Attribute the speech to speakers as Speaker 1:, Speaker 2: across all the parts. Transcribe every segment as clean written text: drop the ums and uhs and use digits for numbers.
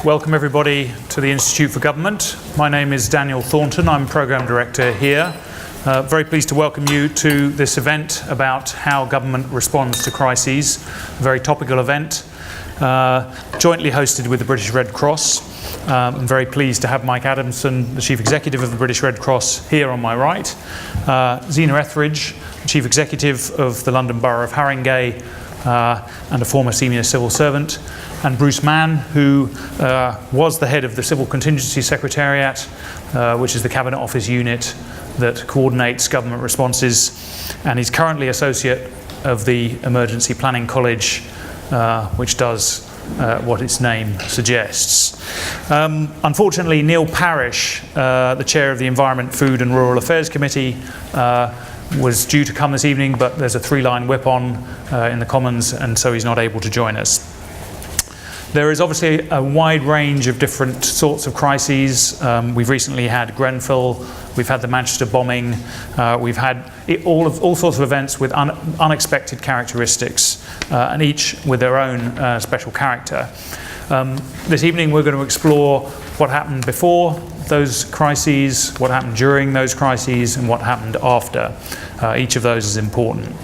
Speaker 1: Welcome everybody to the Institute for Government. My name is Daniel Thornton, I'm Programme Director here. Very pleased to welcome you to this event about how government responds to crises, a very topical event, jointly hosted with the British Red Cross. I'm very pleased to have Mike Adamson, the Chief Executive of the British Red Cross, here on my right. Zina Etheridge, Chief Executive of the London Borough of Haringey, and a former senior civil servant, and Bruce Mann, who was the head of the Civil Contingency Secretariat, which is the Cabinet Office unit that coordinates government responses, and he's currently Associate of the Emergency Planning College, which does what its name suggests. Unfortunately, Neil Parish, the Chair of the Environment, Food and Rural Affairs Committee, was due to come this evening, but there's a three-line whip on in the Commons, and so he's not able to join us. There is obviously a wide range of different sorts of crises. We've recently had Grenfell, we've had the Manchester bombing, we've had all sorts of events with unexpected characteristics, and each with their own special character. This evening we're going to explore what happened before those crises, what happened during those crises, and what happened after. Each of those is important.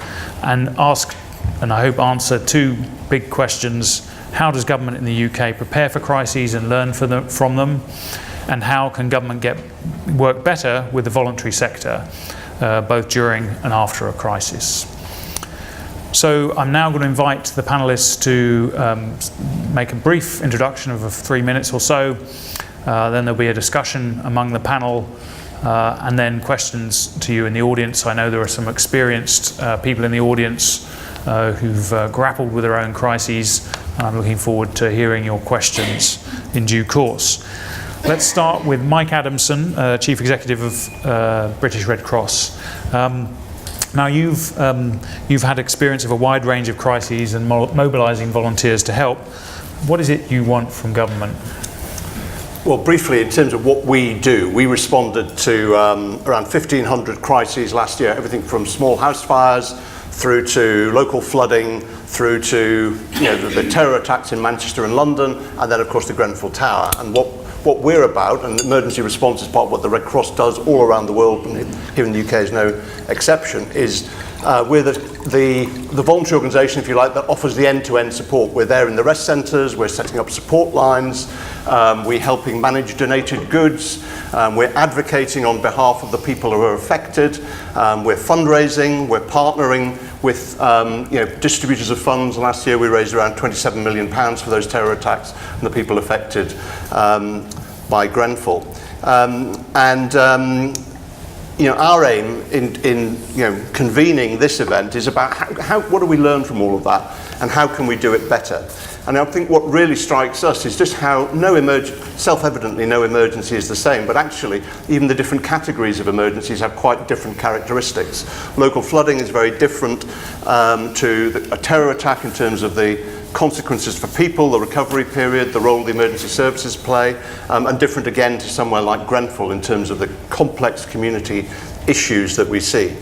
Speaker 1: And ask, and I hope answer, two big questions. How does government in the UK prepare for crises and learn from them? And how can government work better with the voluntary sector, both during and after a crisis? So I'm now going to invite the panellists to make a brief introduction of 3 minutes or so. Then there'll be a discussion among the panel, and then questions to you in the audience. I know there are some experienced people in the audience who've grappled with their own crises, and I'm looking forward to hearing your questions in due course. Let's start with Mike Adamson, Chief Executive of British Red Cross. Now you've had experience of a wide range of crises and mobilising volunteers to help. What is it you want from government?
Speaker 2: Well, briefly, in terms of what we do, we responded to around 1,500 crises last year, everything from small house fires through to local flooding, through to the terror attacks in Manchester and London, and then of course the Grenfell Tower. And what we're about, and emergency response is part of what the Red Cross does all around the world, and here in the UK is no exception, is we're the voluntary organisation, if you like, that offers the end-to-end support. We're there in the rest centres, we're setting up support lines, we're helping manage donated goods, we're advocating on behalf of the people who are affected, we're fundraising, we're partnering with distributors of funds. Last year we raised around £27 million for those terror attacks and the people affected by Grenfell. Our aim in convening this event is about what do we learn from all of that, and how can we do it better? And I think what really strikes us is just how self-evidently no emergency is the same, but actually even the different categories of emergencies have quite different characteristics. Local flooding is very different to a terror attack in terms of the consequences for people, the recovery period, the role the emergency services play, and different again to somewhere like Grenfell in terms of the complex community issues that we see.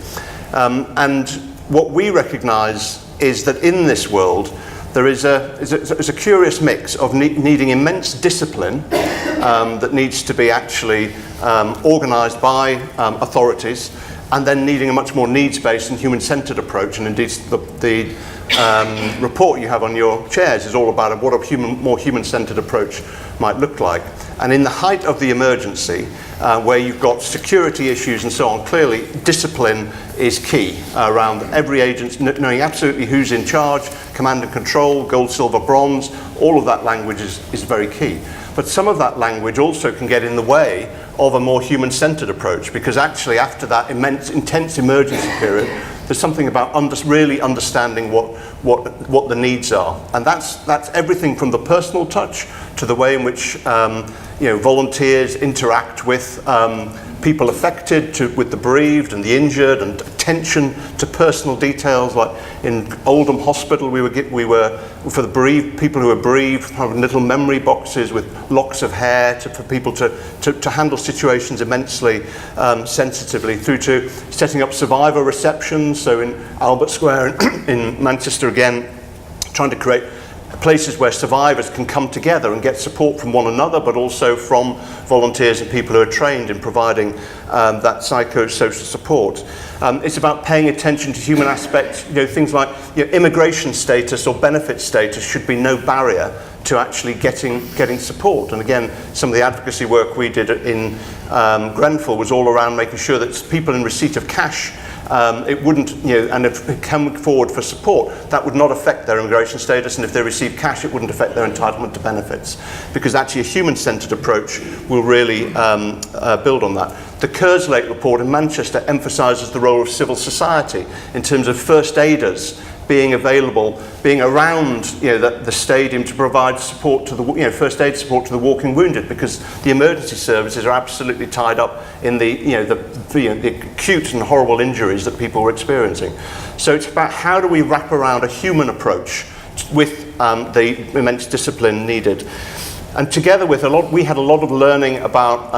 Speaker 2: And what we recognise is that in this world there is a curious mix of needing immense discipline that needs to be actually organised by authorities, and then needing a much more needs-based and human-centred approach. And indeed the report you have on your chairs is all about what a more human-centred approach might look like. And in the height of the emergency, where you've got security issues and so on, clearly discipline is key around every agent, knowing absolutely who's in charge, command and control, gold, silver, bronze, all of that language is very key. But some of that language also can get in the way of a more human-centred approach, because actually after that intense emergency period, there's something about really understanding what the needs are. And that's everything from the personal touch to the way in which volunteers interact with people affected, with the bereaved and the injured, and attention to personal details. Like in Oldham Hospital, we were for the bereaved, people who were bereaved, having little memory boxes with locks of hair for people to handle situations immensely sensitively, through to setting up survivor receptions. So in Albert Square in Manchester again, trying to create places where survivors can come together and get support from one another, but also from volunteers and people who are trained in providing that psychosocial support. It's about paying attention to human aspects, things like immigration status or benefit status should be no barrier to actually getting support. And again, some of the advocacy work we did in Grenfell was all around making sure that people in receipt of cash, it wouldn't, and if they come forward for support, that would not affect their immigration status, and if they receive cash, it wouldn't affect their entitlement to benefits. Because actually a human-centred approach will really build on that. The Kerslake report in Manchester emphasises the role of civil society in terms of first aiders being available, being around the stadium to provide support to the first aid support to the walking wounded, because the emergency services are absolutely tied up in the acute and horrible injuries that people are experiencing. So it's about how do we wrap around a human approach with the immense discipline needed. And together with we had a lot of learning about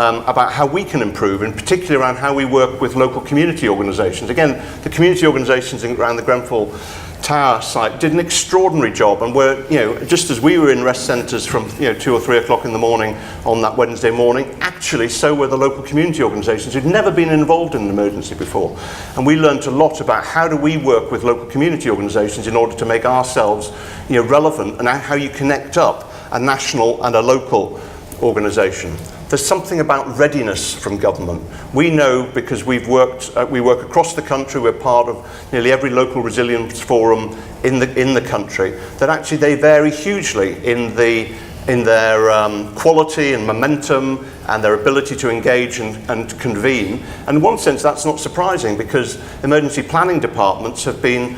Speaker 2: how we can improve, in particular around how we work with local community organisations. Again, the community organisations around the Grenfell Tower site did an extraordinary job, and were, just as we were in rest centres from 2 or 3 o'clock in the morning on that Wednesday morning, actually so were the local community organisations who'd never been involved in an emergency before. And we learned a lot about how do we work with local community organisations in order to make ourselves relevant, and how you connect up a national and a local organisation. There's something about readiness from government. We know, because we work across the country, we're part of nearly every local resilience forum in the country, that actually they vary hugely in their quality and momentum and their ability to engage and convene. And in one sense that's not surprising, because emergency planning departments have been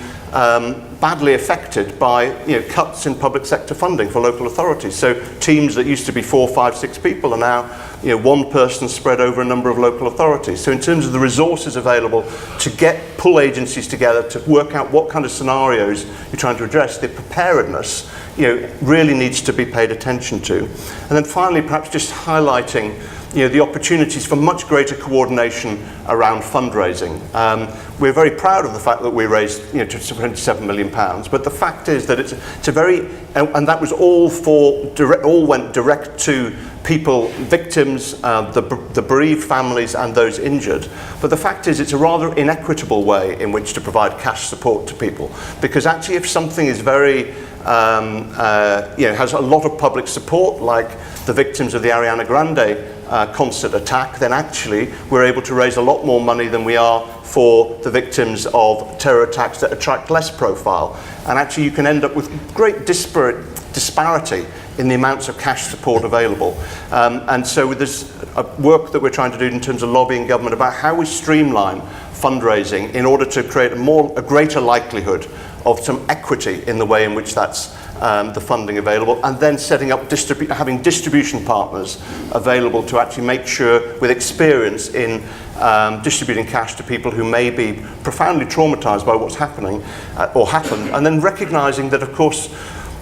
Speaker 2: badly affected by cuts in public sector funding for local authorities. So teams that used to be 4, 5, 6 people are now one person spread over a number of local authorities. So in terms of the resources available to pull agencies together to work out what kind of scenarios you're trying to address, the preparedness really needs to be paid attention to. And then finally, perhaps just highlighting the opportunities for much greater coordination around fundraising. We're very proud of the fact that we raised £27 million, but the fact is that it's a very, and that was all went direct to people, victims, the bereaved families and those injured. But the fact is it's a rather inequitable way in which to provide cash support to people, because actually if something is very has a lot of public support, like the victims of the Ariana Grande concert attack, then actually we're able to raise a lot more money than we are for the victims of terror attacks that attract less profile. And actually you can end up with great disparity in the amounts of cash support available. And so there's work that we're trying to do in terms of lobbying government about how we streamline fundraising in order to create a greater likelihood of some equity in the way in which that's the funding available, and then setting up having distribution partners available to actually make sure, with experience in distributing cash to people who may be profoundly traumatized by what's happening or happened, and then recognizing that of course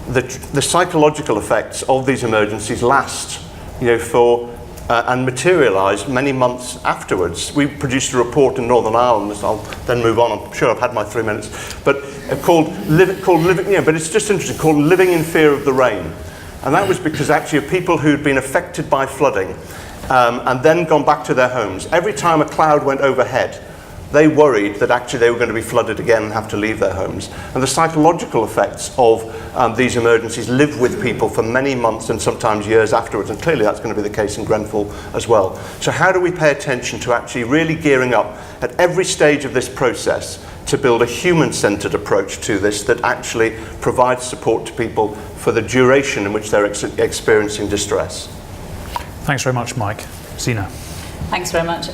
Speaker 2: the psychological effects of these emergencies last and materialise many months afterwards. We produced a report in Northern Ireland, I'll then move on, I'm sure I've had my 3 minutes, but called Living, but it's just interesting, called Living in Fear of the Rain. And that was because actually of people who'd been affected by flooding and then gone back to their homes. Every time a cloud went overhead, they worried that actually they were going to be flooded again and have to leave their homes. And the psychological effects of these emergencies live with people for many months and sometimes years afterwards, and clearly that's going to be the case in Grenfell as well. So how do we pay attention to actually really gearing up at every stage of this process to build a human-centred approach to this that actually provides support to people for the duration in which they're experiencing distress?
Speaker 1: Thanks very much, Mike. Zina.
Speaker 3: Thanks very much.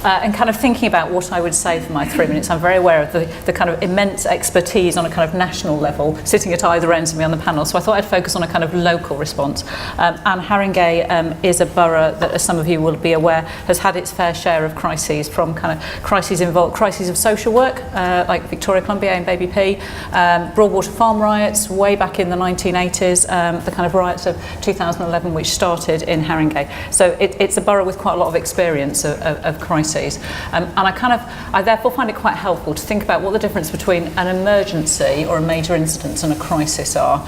Speaker 3: And kind of thinking about what I would say for my 3 minutes, I'm very aware of the kind of immense expertise on a kind of national level sitting at either ends of me on the panel, so I thought I'd focus on a kind of local response. And Haringey is a borough that, as some of you will be aware, has had its fair share of crises, from kind of crises of social work, like Victoria Columbia and Baby P, Broadwater farm riots way back in the 1980s, the kind of riots of 2011 which started in Haringey. So it's a borough with quite a lot of experience of crisis. crises. And I therefore find it quite helpful to think about what the difference between an emergency or a major incident and a crisis are,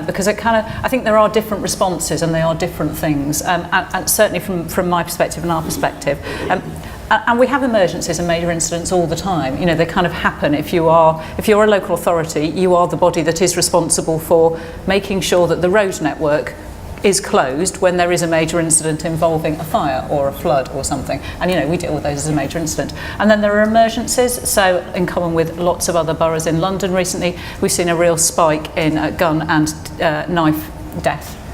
Speaker 3: because I think there are different responses and they are different things, and certainly from my perspective and our perspective. And we have emergencies and major incidents all the time. You know, they kind of happen. If you're a local authority, you are the body that is responsible for making sure that the road network is closed when there is a major incident involving a fire or a flood or something. And, you know, we deal with those as a major incident. And then there are emergencies. So in common with lots of other boroughs in London recently, we've seen a real spike in gun and knife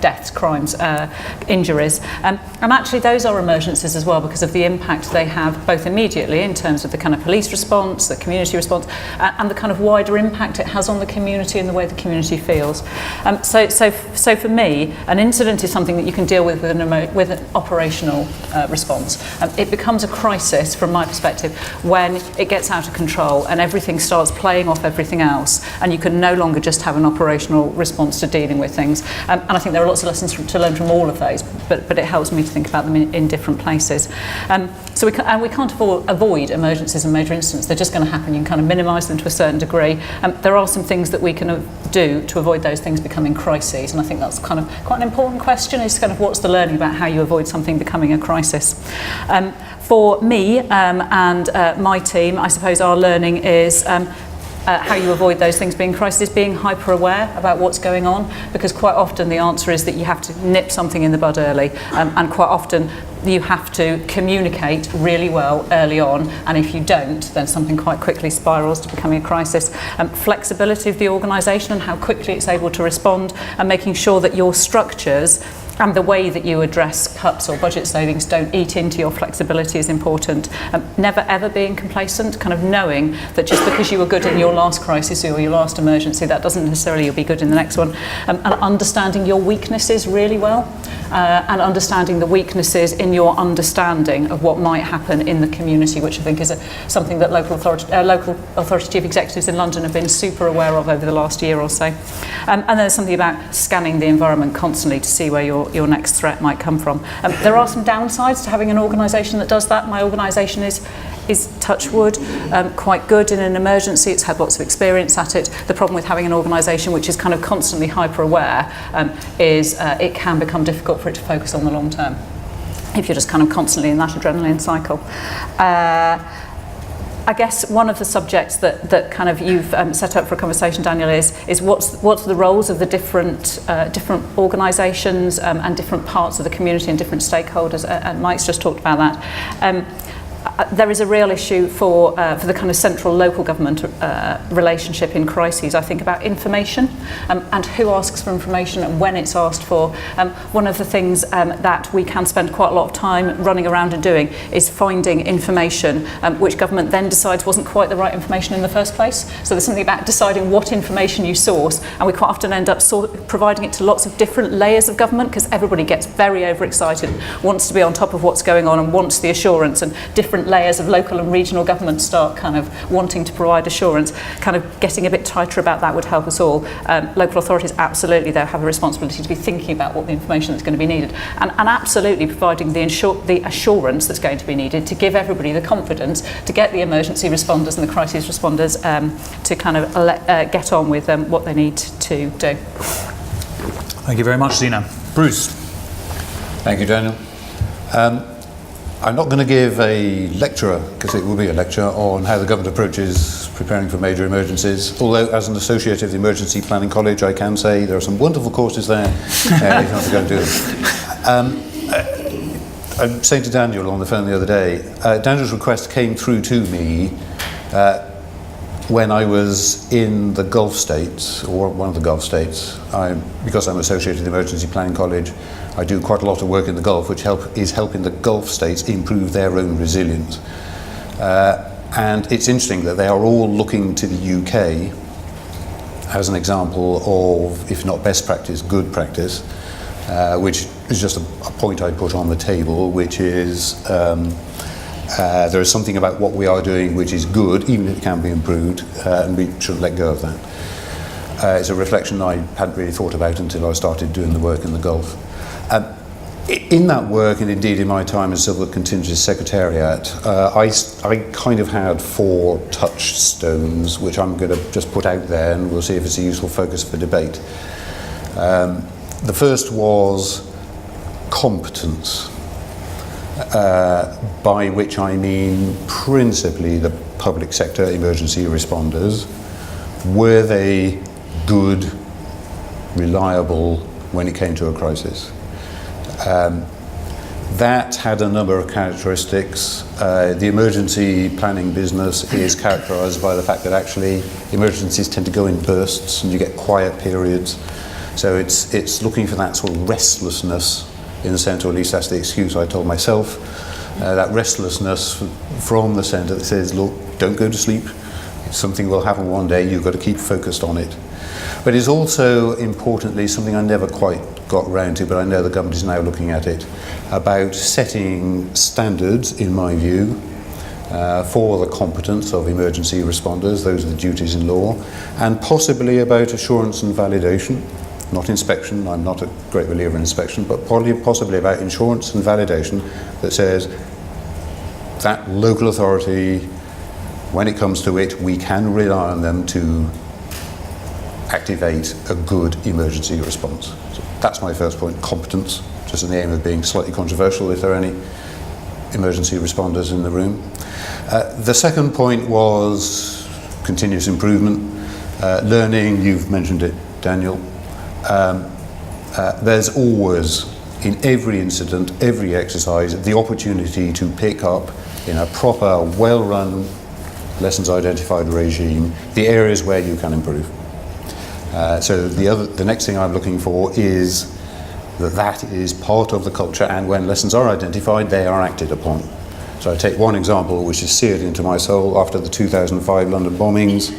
Speaker 3: deaths, crimes, injuries. And actually those are emergencies as well because of the impact they have both immediately in terms of the kind of police response, the community response, and the kind of wider impact it has on the community and the way the community feels. So for me, an incident is something that you can deal with an operational response. It becomes a crisis from my perspective when it gets out of control and everything starts playing off everything else, and you can no longer just have an operational response to dealing with things. And I think there are lots of lessons to learn from all of those, but it helps me to think about them in different places. So we can't avoid emergencies and major incidents. They're just going to happen. You can kind of minimise them to a certain degree. There are some things that we can do to avoid those things becoming crises, and I think that's kind of quite an important question, is kind of what's the learning about how you avoid something becoming a crisis. For me and my team, I suppose our learning is how you avoid those things being crises, being hyper aware about what's going on, because quite often the answer is that you have to nip something in the bud early, and quite often you have to communicate really well early on, and if you don't, then something quite quickly spirals to becoming a crisis. Flexibility of the organisation and how quickly it's able to respond, and making sure that your structures and the way that you address cuts or budget savings don't eat into your flexibility is important. Never ever being complacent, kind of knowing that just because you were good in your last crisis or your last emergency, that doesn't necessarily you'll be good in the next one. And understanding your weaknesses really well, and understanding the weaknesses in your understanding of what might happen in the community, which I think is something that local authority chief executives in London have been super aware of over the last year or so. And then there's something about scanning the environment constantly to see where your next threat might come from. There are some downsides to having an organisation that does that. My organisation is touch wood, quite good in an emergency. It's had lots of experience at it. The problem with having an organisation which is kind of constantly hyper aware is it can become difficult for it to focus on the long term if you're just kind of constantly in that adrenaline cycle. I guess one of the subjects that kind of you've set up for a conversation, Daniel, is what's the roles of the different organisations and different parts of the community and different stakeholders, and Mike's just talked about that. There is a real issue for the kind of central local government relationship in crises. I think about information and who asks for information and when it's asked for. One of the things that we can spend quite a lot of time running around and doing is finding information which government then decides wasn't quite the right information in the first place. So there's something about deciding what information you source, and we quite often end up providing it to lots of different layers of government because everybody gets very overexcited, wants to be on top of what's going on and wants the assurance, and different layers of local and regional government start kind of wanting to provide assurance. Kind of getting a bit tighter about that would help us all. Local authorities absolutely though have a responsibility to be thinking about what the information that's going to be needed, and absolutely providing the assurance that's going to be needed to give everybody the confidence to get the emergency responders and the crisis responders to kind of get on with what they need to do.
Speaker 1: Thank you very much, Zina. Bruce.
Speaker 4: Thank you, Daniel. I'm not going to give a lecture, because it will be a lecture, on how the government approaches preparing for major emergencies, although as an associate of the Emergency Planning College I can say there are some wonderful courses there if you want to go and do them. I'm saying to Daniel on the phone the other day, Daniel's request came through to me when I was in the Gulf states, or one of the Gulf states. Because I'm associated with the Emergency Planning College, I do quite a lot of work in the Gulf, which is helping the Gulf states improve their own resilience. And it's interesting that they are all looking to the UK as an example of, if not best practice, good practice, which is just a point I put on the table, which is there is something about what we are doing which is good, even if it can be improved, and we shouldn't let go of that. It's a reflection I hadn't really thought about until I started doing the work in the Gulf. In that work, and indeed in my time as Civil Contingency Secretariat, I kind of had 4 touchstones, which I'm going to just put out there, and we'll see if it's a useful focus for debate. The first was competence, by which I mean principally the public sector emergency responders. Were they good, reliable when it came to a crisis? That had a number of characteristics. The emergency planning business is characterised by the fact that actually emergencies tend to go in bursts and you get quiet periods. So it's looking for that sort of restlessness in the centre, or at least that's the excuse I told myself. That restlessness from the centre that says, look, don't go to sleep. Something will happen one day, you've got to keep focused on it. But it's also, importantly, something I never quite got round to, but I know the government is now looking at it, about setting standards, in my view, for the competence of emergency responders. Those are the duties in law, and possibly about assurance and validation, not inspection. I'm not a great believer in inspection, but possibly about assurance and validation that says that local authority, when it comes to it, we can rely on them to activate a good emergency response. So that's my first point, competence, just in the aim of being slightly controversial if there are any emergency responders in the room. The second point was continuous improvement, learning. You've mentioned it, Daniel. There's always, in every incident, every exercise, the opportunity to pick up in a proper, well-run, lessons identified regime, the areas where you can improve. So the next thing I'm looking for is that is part of the culture, and when lessons are identified, they are acted upon. So I take one example which is seared into my soul. After the 2005 London bombings,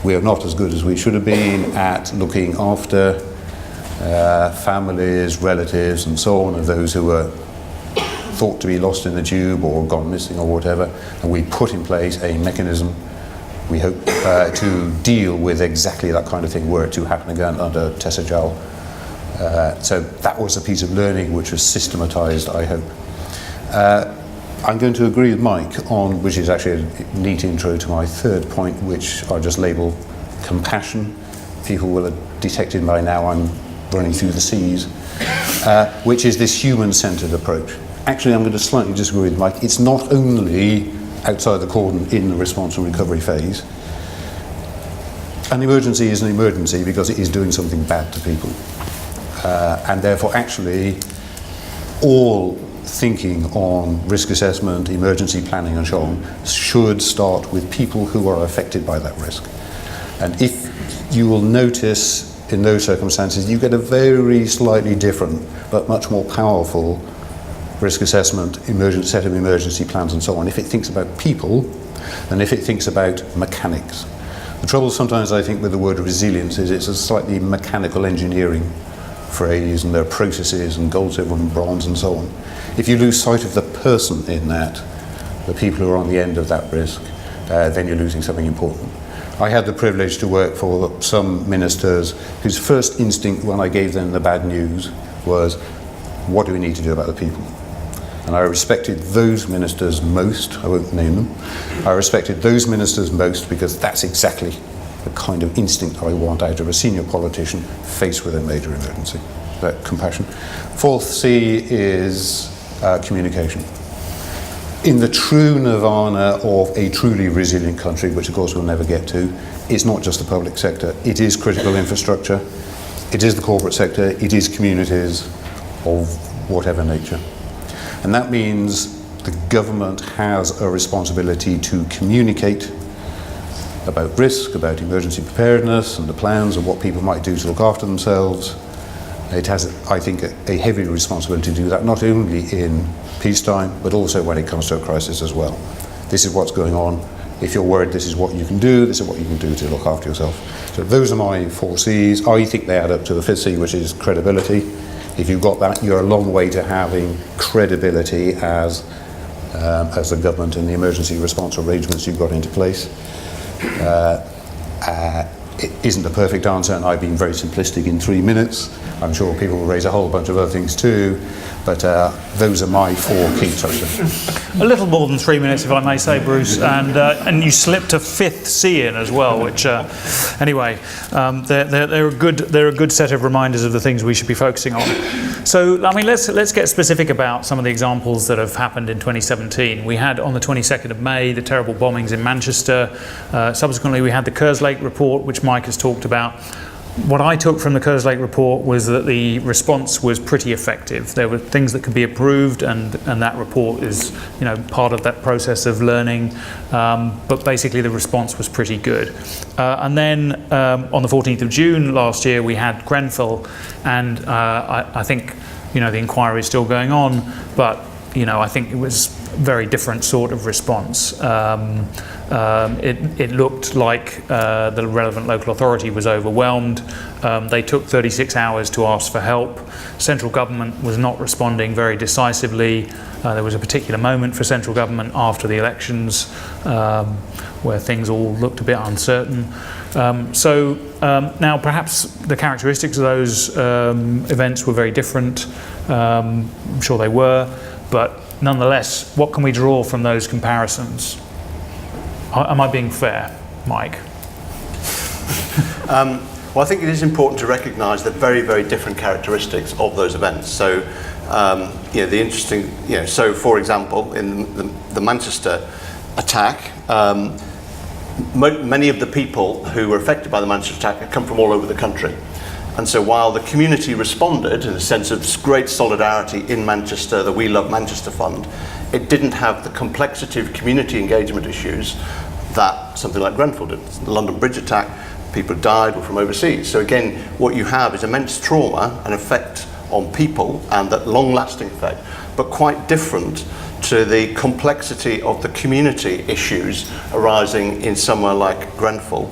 Speaker 4: we are not as good as we should have been at looking after families, relatives and so on of those who were thought to be lost in the tube or gone missing or whatever, and we put in place a mechanism, we hope, to deal with exactly that kind of thing were it to happen again under Tessa Jowell. So that was a piece of learning which was systematised, I hope. I'm going to agree with Mike on, which is actually a neat intro to my third point, which I just label compassion. People will have detected by now I'm running through the seas, which is this human-centred approach. Actually, I'm going to slightly disagree with Mike. It's not only outside the cordon in the response and recovery phase. An emergency is an emergency because it is doing something bad to people. And therefore, actually, all thinking on risk assessment, emergency planning and so on should start with people who are affected by that risk. And if you will notice in those circumstances, you get a very slightly different but much more powerful risk assessment, set of emergency plans and so on, if it thinks about people than if it thinks about mechanics. The trouble sometimes I think with the word resilience is it's a slightly mechanical engineering phrase, and there are processes and gold, silver and bronze and so on. If you lose sight of the person in that, the people who are on the end of that risk, then you're losing something important. I had the privilege to work for some ministers whose first instinct when I gave them the bad news was, what do we need to do about the people? And I respected those ministers most. I won't name them. I respected those ministers most because that's exactly the kind of instinct I want out of a senior politician faced with a major emergency. Compassion. Fourth C is communication. In the true nirvana of a truly resilient country, which of course we'll never get to, it's not just the public sector. It is critical infrastructure. It is the corporate sector. It is communities of whatever nature. And that means the government has a responsibility to communicate about risk, about emergency preparedness and the plans and what people might do to look after themselves. It has, I think, a heavy responsibility to do that, not only in peacetime, but also when it comes to a crisis as well. This is what's going on. If you're worried, this is what you can do. This is what you can do to look after yourself. So those are my 4 C's. I think they add up to the 5th C, which is credibility. If you've got that, you're a long way to having credibility as a government in the emergency response arrangements you've got into place. It isn't a perfect answer, and I've been very simplistic in 3 minutes. I'm sure people will raise a whole bunch of other things too, But those are my 4 key touches.
Speaker 1: A little more than 3 minutes, if I may say, Bruce, and you slipped a 5th C in as well, which anyway, they're a good set of reminders of the things we should be focusing on. So, I mean, let's get specific about some of the examples that have happened in 2017. We had on the 22nd of May the terrible bombings in Manchester. Subsequently, we had the Kerslake report, which Mike has talked about. What I took from the Kerslake report was that the response was pretty effective. There were things that could be improved, and that report is, you know, part of that process of learning. But basically, the response was pretty good. And then on the 14th of June last year, we had Grenfell, and I think, you know, the inquiry is still going on, but, you know, I think it was a very different sort of response. It looked like the relevant local authority was overwhelmed. They took 36 hours to ask for help. Central government was not responding very decisively. There was a particular moment for central government after the elections where things all looked a bit uncertain. Now perhaps the characteristics of those events were very different. I'm sure they were, but nonetheless, what can we draw from those comparisons? Am I being fair, Mike?
Speaker 2: Well, I think it is important to recognise the very, very different characteristics of those events. So, you know, the interesting, you know, so for example, in the Manchester attack, many of the people who were affected by the Manchester attack had come from all over the country. And so while the community responded in a sense of great solidarity in Manchester, the We Love Manchester Fund, it didn't have the complexity of community engagement issues that something like Grenfell did. The London Bridge attack, people died, were from overseas. So again, what you have is immense trauma and effect on people, and that long-lasting effect, but quite different to the complexity of the community issues arising in somewhere like Grenfell.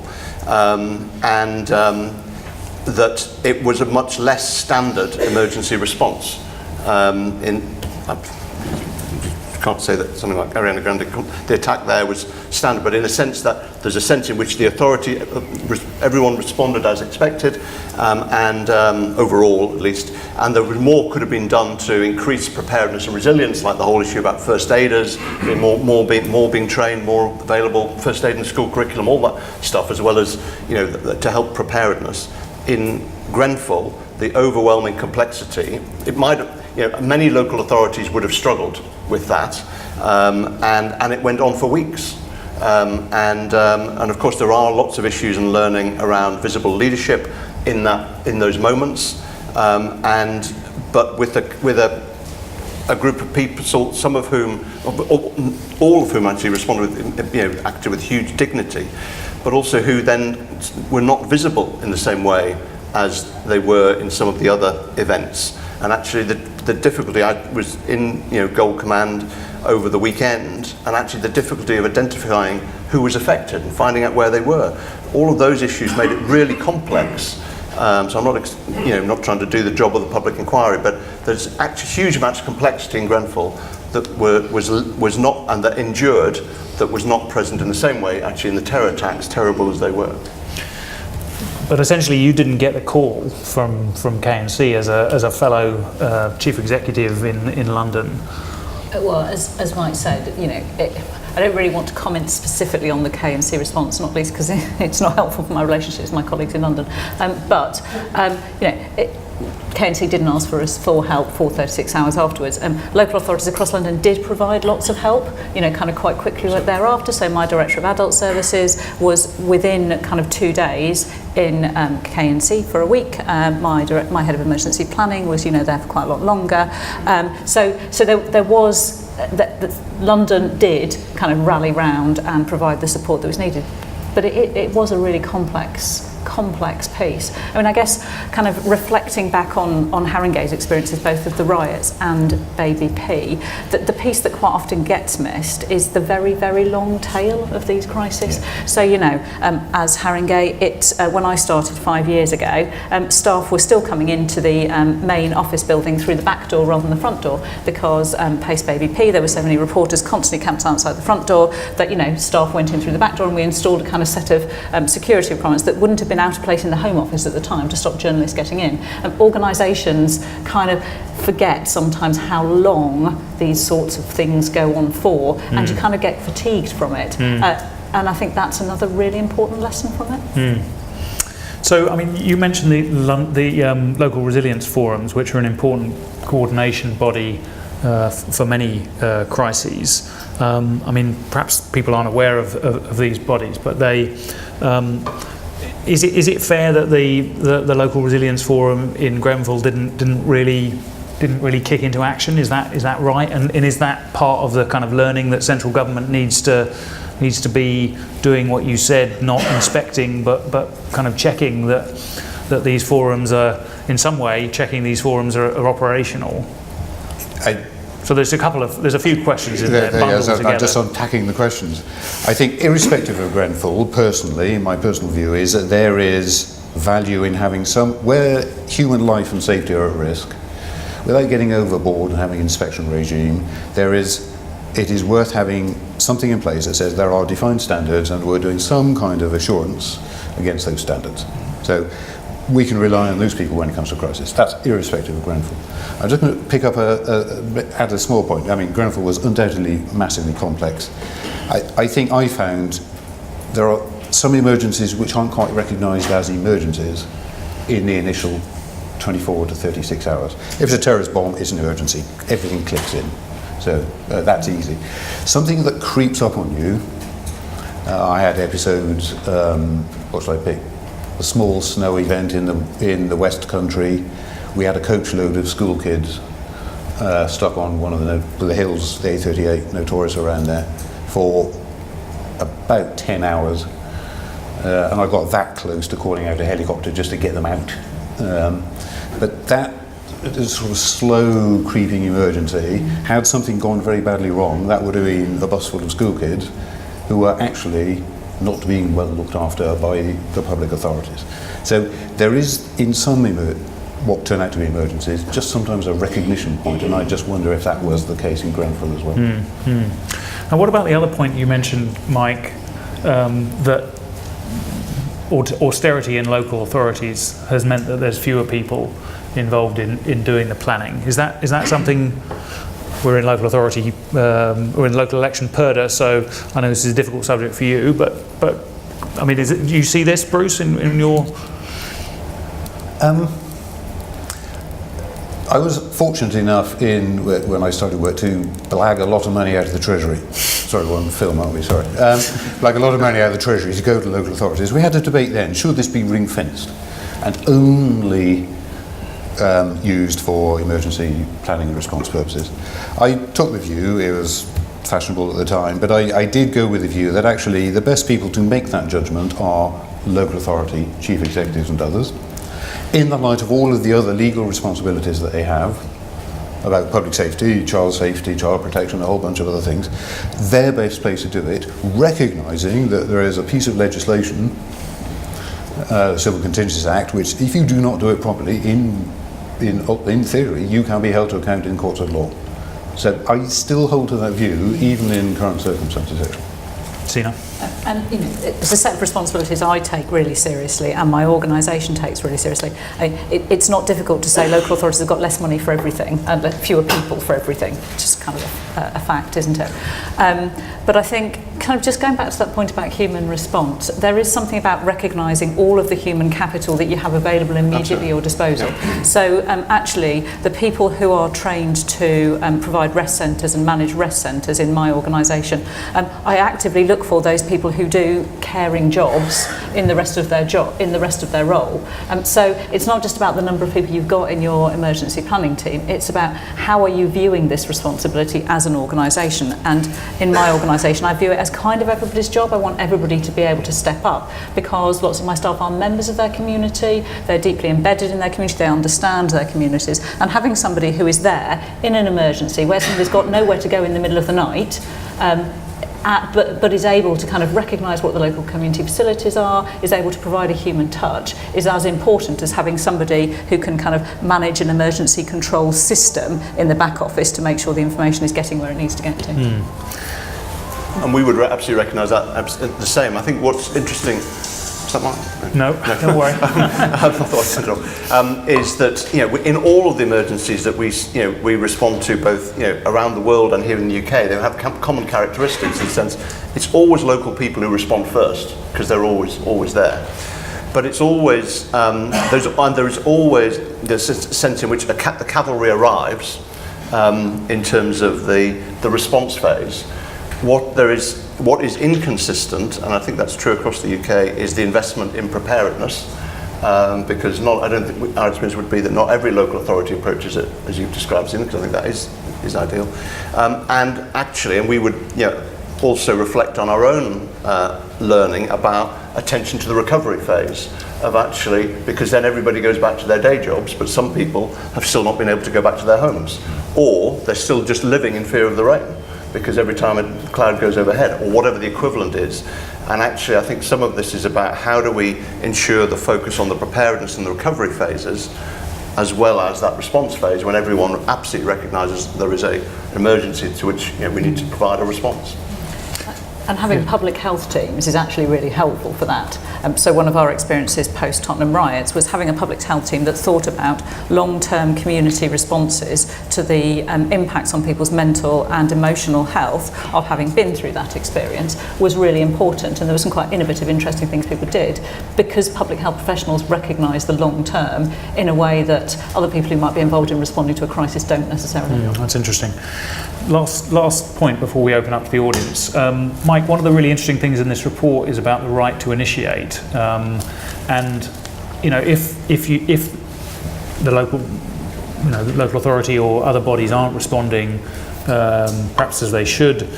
Speaker 2: That it was a much less standard emergency response. I can't say that something like Ariana Grande, the attack there was standard, but in a sense that there's a sense in which the authority, everyone responded as expected, and overall at least, and there was more could have been done to increase preparedness and resilience, like the whole issue about first aiders, more being trained, more available first aid in the school curriculum, all that stuff, as well as, you know, to help preparedness. In Grenfell, the overwhelming complexity, it might have, you know, many local authorities would have struggled with that, and it went on for weeks. And of course there are lots of issues and learning around visible leadership in those moments, but with a group of people, some of whom, all of whom actually responded with, you know, acted with huge dignity, but also who then were not visible in the same way as they were in some of the other events. And actually the difficulty, I was in, you know, Gold Command over the weekend, and actually the difficulty of identifying who was affected and finding out where they were. All of those issues made it really complex. So I'm not, you know, not trying to do the job of the public inquiry, but there's actually huge amounts of complexity in Grenfell that was not, and that endured, that was not present in the same way actually in the terror attacks, terrible as they were.
Speaker 1: But essentially, you didn't get a call from K&C as a fellow chief executive in London.
Speaker 3: Well, as Mike said, you know, I don't really want to comment specifically on the K&C response, not least because it's not helpful for my relationships with my colleagues in London. But you know, K&C didn't ask for us for help for 36 hours afterwards. Local authorities across London did provide lots of help, you know, kind of quite quickly thereafter. So my Director of Adult Services was within kind of 2 days in K&C for a week. My Head of Emergency Planning was, you know, there for quite a lot longer. So there was, London did kind of rally round and provide the support that was needed. But it was a really complex piece. I mean, I guess kind of reflecting back on Haringey's experiences, both of the riots and Baby P, that the piece that quite often gets missed is the very, very long tail of these crises. Yeah. So, you know, as Haringey, when I started 5 years ago, staff were still coming into the main office building through the back door rather than the front door, because post Baby P, there were so many reporters constantly camped outside the front door that, you know, staff went in through the back door, and we installed a kind of set of security requirements that wouldn't have been been out of place in the Home Office at the time to stop journalists getting in. Organisations kind of forget sometimes how long these sorts of things go on for, and you kind of get fatigued from it. And I think that's another really important lesson from it.
Speaker 1: So, I mean, you mentioned the local resilience forums, which are an important coordination body for many crises. I mean, perhaps people aren't aware of these bodies, but they. Is it fair that the local resilience forum in Grenfell didn't really kick into action? Is that right? And is that part of the kind of learning that central government needs to be doing what you said, not inspecting, but kind of checking that these forums are, in some way, checking these forums are operational? So there's a few questions in there bundled together.
Speaker 4: I'm just unpacking the questions. I think, irrespective of Grenfell, personally, my personal view is that there is value in having where human life and safety are at risk, without getting overboard and having an inspection regime, it is worth having something in place that says there are defined standards and we're doing some kind of assurance against those standards. So we can rely on those people when it comes to crisis. That's irrespective of Grenfell. I'm just going to pick up at a small point. I mean, Grenfell was undoubtedly massively complex. I think I found there are some emergencies which aren't quite recognised as emergencies in the initial 24 to 36 hours. If it's a terrorist bomb, it's an emergency. Everything clicks in. So that's easy. Something that creeps up on you, I had episodes, what should I pick? A small snow event in the West Country. We had a coach load of school kids stuck on one of the hills, the A38, notorious around there, for about 10 hours. And I got that close to calling out a helicopter just to get them out. But that sort of slow creeping emergency, had something gone very badly wrong, that would have been a bus full of school kids who were actually not being well looked after by the public authorities. So there is, in some what turn out to be emergencies, just sometimes a recognition point, and I just wonder if that was the case in Grenfell as well.
Speaker 1: And what about the other point you mentioned, Mike, that austerity in local authorities has meant that there's fewer people involved in doing the planning? Is that something? We're in local authority, we're in local election purdah, so I know this is a difficult subject for you, but I mean, do you see this, Bruce, in your?
Speaker 4: I was fortunate enough when I started work to blag a lot of money out of the Treasury. Sorry, we're on film, aren't we? Sorry. Blag a lot of money out of the Treasury to go to local authorities. We had a debate then, should this be ring-fenced and only used for emergency planning and response purposes? I took the view, it was fashionable at the time, but I did go with the view that actually the best people to make that judgment are local authority, chief executives and others, in the light of all of the other legal responsibilities that they have about public safety, child protection, a whole bunch of other things. Their best place to do it, recognising that there is a piece of legislation, the Civil Contingencies Act, which if you do not do it properly, in theory, you can be held to account in courts of law. So I still hold to that view, even in current circumstances.
Speaker 1: Zina?
Speaker 3: And it's a set of responsibilities I take really seriously, and my organisation takes really seriously. It's not difficult to say local authorities have got less money for everything and fewer people for everything. It's just kind of a fact, isn't it? But I think, kind of just going back to that point about human response, there is something about recognising all of the human capital that you have available immediately at your disposal. So actually, the people who are trained to provide rest centres and manage rest centres in my organisation, I actively look for those people who do caring jobs in the rest of their role. So it's not just about the number of people you've got in your emergency planning team, it's about how are you viewing this responsibility as an organisation. And in my organisation, I view it as kind of everybody's job. I want everybody to be able to step up, because lots of my staff are members of their community, they're deeply embedded in their community, they understand their communities, and having somebody who is there in an emergency where somebody's got nowhere to go in the middle of the night, but is able to kind of recognise what the local community facilities are, is able to provide a human touch, is as important as having somebody who can kind of manage an emergency control system in the back office to make sure the information is getting where it needs to get to.
Speaker 2: And we would absolutely recognise that the same. I think what's interesting Is that mine?
Speaker 1: No, don't worry.
Speaker 2: I thought I turned it off. Is that in all of the emergencies that we respond to, both around the world and here in the UK, they have common characteristics in the sense it's always local people who respond first because they're always there. But it's always there is always the sense in which the cavalry arrives in terms of the response phase. What is inconsistent, and I think that's true across the UK, is the investment in preparedness, because I don't think our experience would be that not every local authority approaches it as you've described, Zina, because I think that is ideal. And actually, and we would also reflect on our own learning about attention to the recovery phase of actually, because then everybody goes back to their day jobs, but some people have still not been able to go back to their homes, or they're still just living in fear of the rain, because every time a cloud goes overhead, or whatever the equivalent is. And actually, I think some of this is about how do we ensure the focus on the preparedness and the recovery phases, as well as that response phase, when everyone absolutely recognises there is an emergency to which we need to provide a response.
Speaker 3: And having public health teams is actually really helpful for that. So one of our experiences post Tottenham riots was having a public health team that thought about long-term community responses to the impacts on people's mental and emotional health of having been through that experience was really important. And there were some quite innovative, interesting things people did because public health professionals recognise the long term in a way that other people who might be involved in responding to a crisis don't necessarily.
Speaker 1: That's interesting. Last point before we open up to the audience. Mike, one of the really interesting things in this report is about the right to initiate, and if the local authority or other bodies aren't responding perhaps as they should,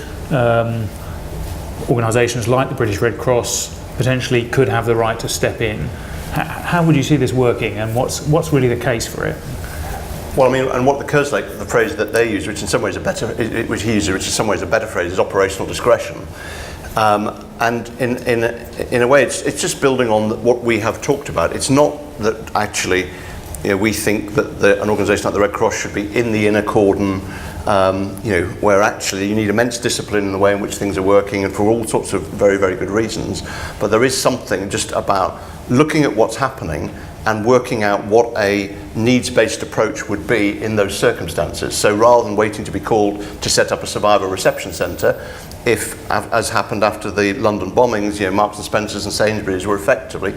Speaker 1: organisations like the British Red Cross potentially could have the right to step in. How would you see this working, and what's really the case for it?
Speaker 2: Well, I mean, and what the Kerslake, the phrase that they use, which in some ways which he uses, which in some ways a better phrase, is operational discretion. And in a way, it's just building on what we have talked about. It's not that actually, we think that an organisation like the Red Cross should be in the inner cordon, where actually you need immense discipline in the way in which things are working, and for all sorts of very, very good reasons. But there is something just about looking at what's happening and working out what a needs-based approach would be in those circumstances. So rather than waiting to be called to set up a survivor reception centre, if, as happened after the London bombings, Marks and Spencers and Sainsbury's were effectively,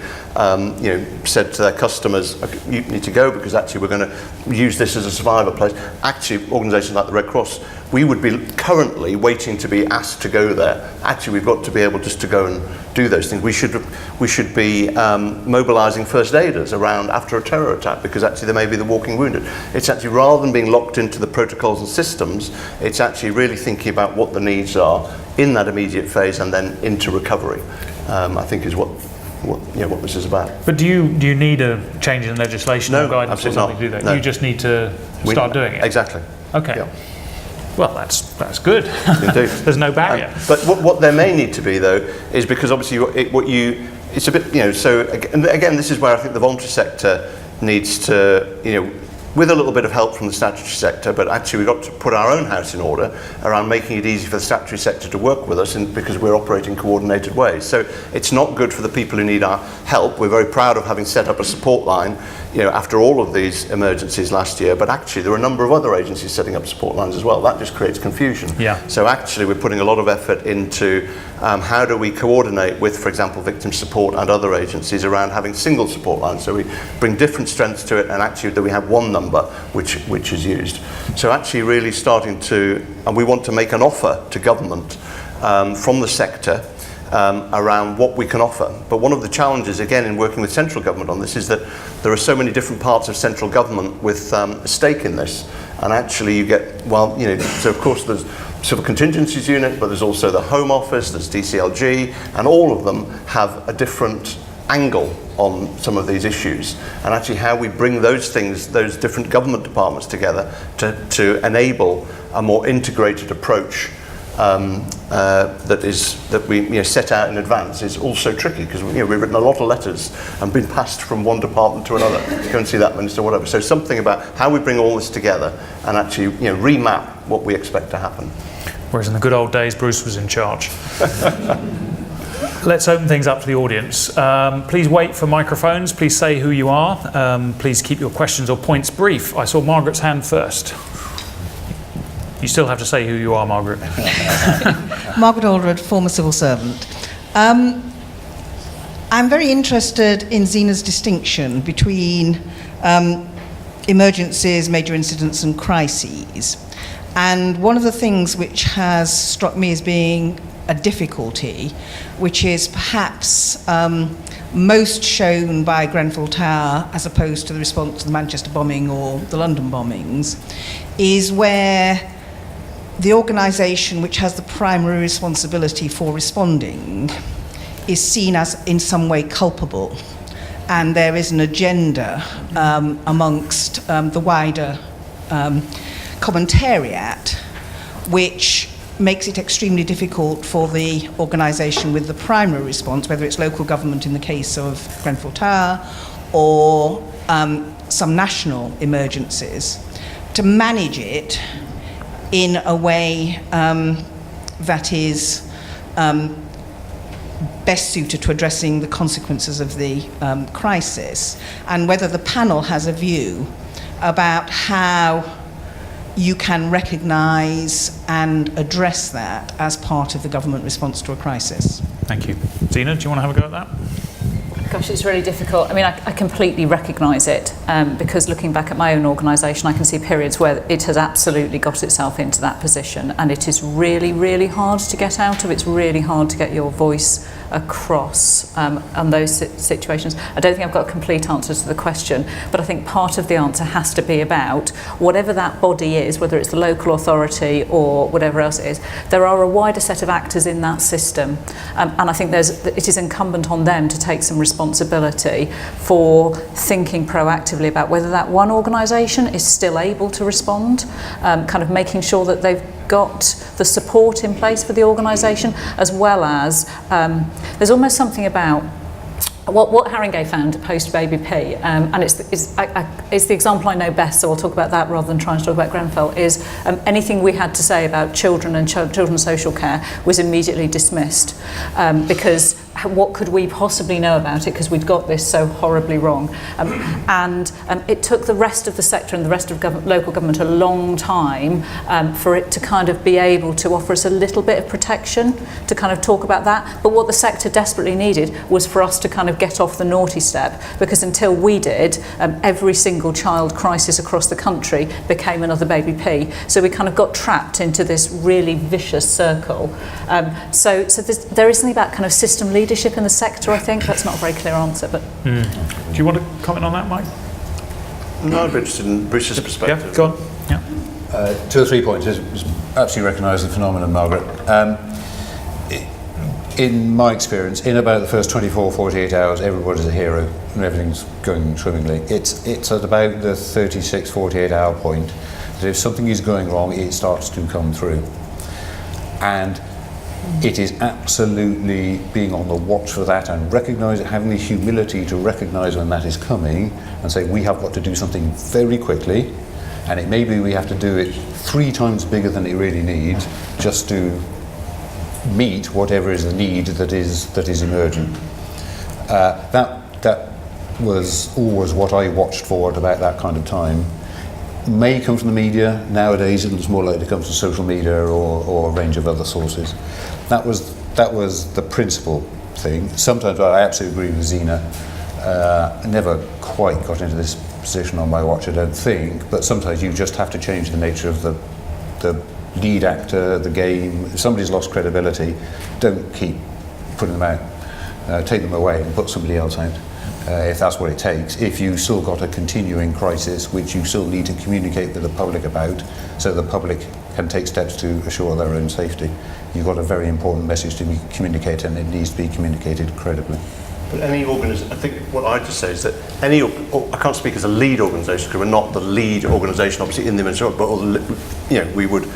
Speaker 2: said to their customers, you need to go because actually we're going to use this as a survivor place. Actually, organisations like the Red Cross, we would be currently waiting to be asked to go there. Actually, we've got to be able just to go and do those things. We should be mobilising first aiders around after a terror attack, because actually there may be the walking wounded. It's actually, rather than being locked into the protocols and systems, it's actually really thinking about what the needs are in that immediate phase and then into recovery. I think is what this is about.
Speaker 1: But do you need a change in legislation or guidance or something to do that?
Speaker 2: No.
Speaker 1: You just need to start doing it.
Speaker 2: Exactly.
Speaker 1: Okay. Yeah. Well, that's good.
Speaker 2: Indeed.
Speaker 1: There's no barrier.
Speaker 2: But what there may need to be, though, is because obviously it's a bit, so again, this is where I think the voluntary sector needs to, with a little bit of help from the statutory sector, but actually we've got to put our own house in order around making it easy for the statutory sector to work with us, because we're operating coordinated ways. So it's not good for the people who need our help. We're very proud of having set up a support line, after all of these emergencies last year, but actually there are a number of other agencies setting up support lines as well. That just creates confusion.
Speaker 1: Yeah.
Speaker 2: So actually we're putting a lot of effort into how do we coordinate with, for example, victim support and other agencies around having single support lines. So we bring different strengths to it, and actually that we have one number which is used. So actually really starting to, and we want to make an offer to government from the sector around what we can offer. But one of the challenges, again, in working with central government on this is that there are so many different parts of central government with a stake in this. And actually you get, so of course there's Civil Contingencies Unit, but there's also the Home Office, there's DCLG, and all of them have a different angle on some of these issues. And actually how we bring those things, those different government departments together to enable a more integrated approach that we set out in advance is also tricky, because we've written a lot of letters and been passed from one department to another, go and see that minister, whatever. So something about how we bring all this together and actually remap what we expect to happen.
Speaker 1: Whereas in the good old days, Bruce was in charge. Let's open things up to the audience. Please wait for microphones. Please say who you are. Please keep your questions or points brief. I saw Margaret's hand first. You still have to say who you are, Margaret.
Speaker 5: Margaret Aldred, former civil servant. I'm very interested in Zina's distinction between emergencies, major incidents and crises. And one of the things which has struck me as being a difficulty, which is perhaps most shown by Grenfell Tower as opposed to the response to the Manchester bombing or the London bombings, is where the organisation which has the primary responsibility for responding is seen as in some way culpable, and there is an agenda amongst the wider commentariat which makes it extremely difficult for the organisation with the primary response, whether it's local government in the case of Grenfell Tower or some national emergencies, to manage it in a way that is best suited to addressing the consequences of the crisis, and whether the panel has a view about how you can recognise and address that as part of the government response to a crisis.
Speaker 1: Thank you. Zina, do you want to have a go at that?
Speaker 3: Gosh, it's really difficult. I mean, I completely recognise it because looking back at my own organisation, I can see periods where it has absolutely got itself into that position, and it is really, really hard to get out of. It's really hard to get your voice across on those situations. I don't think I've got a complete answer to the question, but I think part of the answer has to be about whatever that body is, whether it's the local authority or whatever else it is, there are a wider set of actors in that system, and I think it is incumbent on them to take some responsibility for thinking proactively about whether that one organisation is still able to respond, kind of making sure that they've got the support in place for the organisation, as well as there's almost something about what Haringey found post-Baby P, and it's the example I know best, so I'll talk about that rather than trying to talk about Grenfell, is anything we had to say about children and children's social care was immediately dismissed, because what could we possibly know about it, because we'd got this so horribly wrong. And it took the rest of the sector and the rest of local government a long time for it to kind of be able to offer us a little bit of protection to kind of talk about that. But what the sector desperately needed was for us to kind of get off the naughty step, because until we did, every single child crisis across the country became another Baby P. So we kind of got trapped into this really vicious circle. So there is something about kind of system leadership in the sector, I think. That's not a very clear answer, but...
Speaker 1: Do you want to comment on that, Mike?
Speaker 2: No, I'd be interested in Bruce's perspective.
Speaker 1: Yeah, go on. Yeah.
Speaker 4: 2 or 3 points. Absolutely recognise the phenomenon, Margaret. In my experience, in about the first 24, 48 hours, everybody's a hero and everything's going swimmingly. It's at about the 36, 48 hour point that if something is going wrong, it starts to come through. And it is absolutely being on the watch for that and recognise it, having the humility to recognise when that is coming and say, we have got to do something very quickly, and it may be we have to do it 3 times bigger than it really needs just to meet whatever is the need that is emergent. That was always what I watched for at about that kind of time. May come from the media. Nowadays it's more likely to come from social media or a range of other sources. That was the principal thing. Sometimes I absolutely agree with Zina. I never quite got into this position on my watch, I don't think, but sometimes you just have to change the nature of the lead actor, the game. If somebody's lost credibility, don't keep putting them out. Take them away and put somebody else out, if that's what it takes. If you've still got a continuing crisis, which you still need to communicate with the public about, so the public can take steps to assure their own safety, you've got a very important message to communicate, and it needs to be communicated credibly.
Speaker 2: But any organisation, I think what I just say is that I can't speak as a lead organisation because we're not the lead organisation, obviously, in the administration, but we would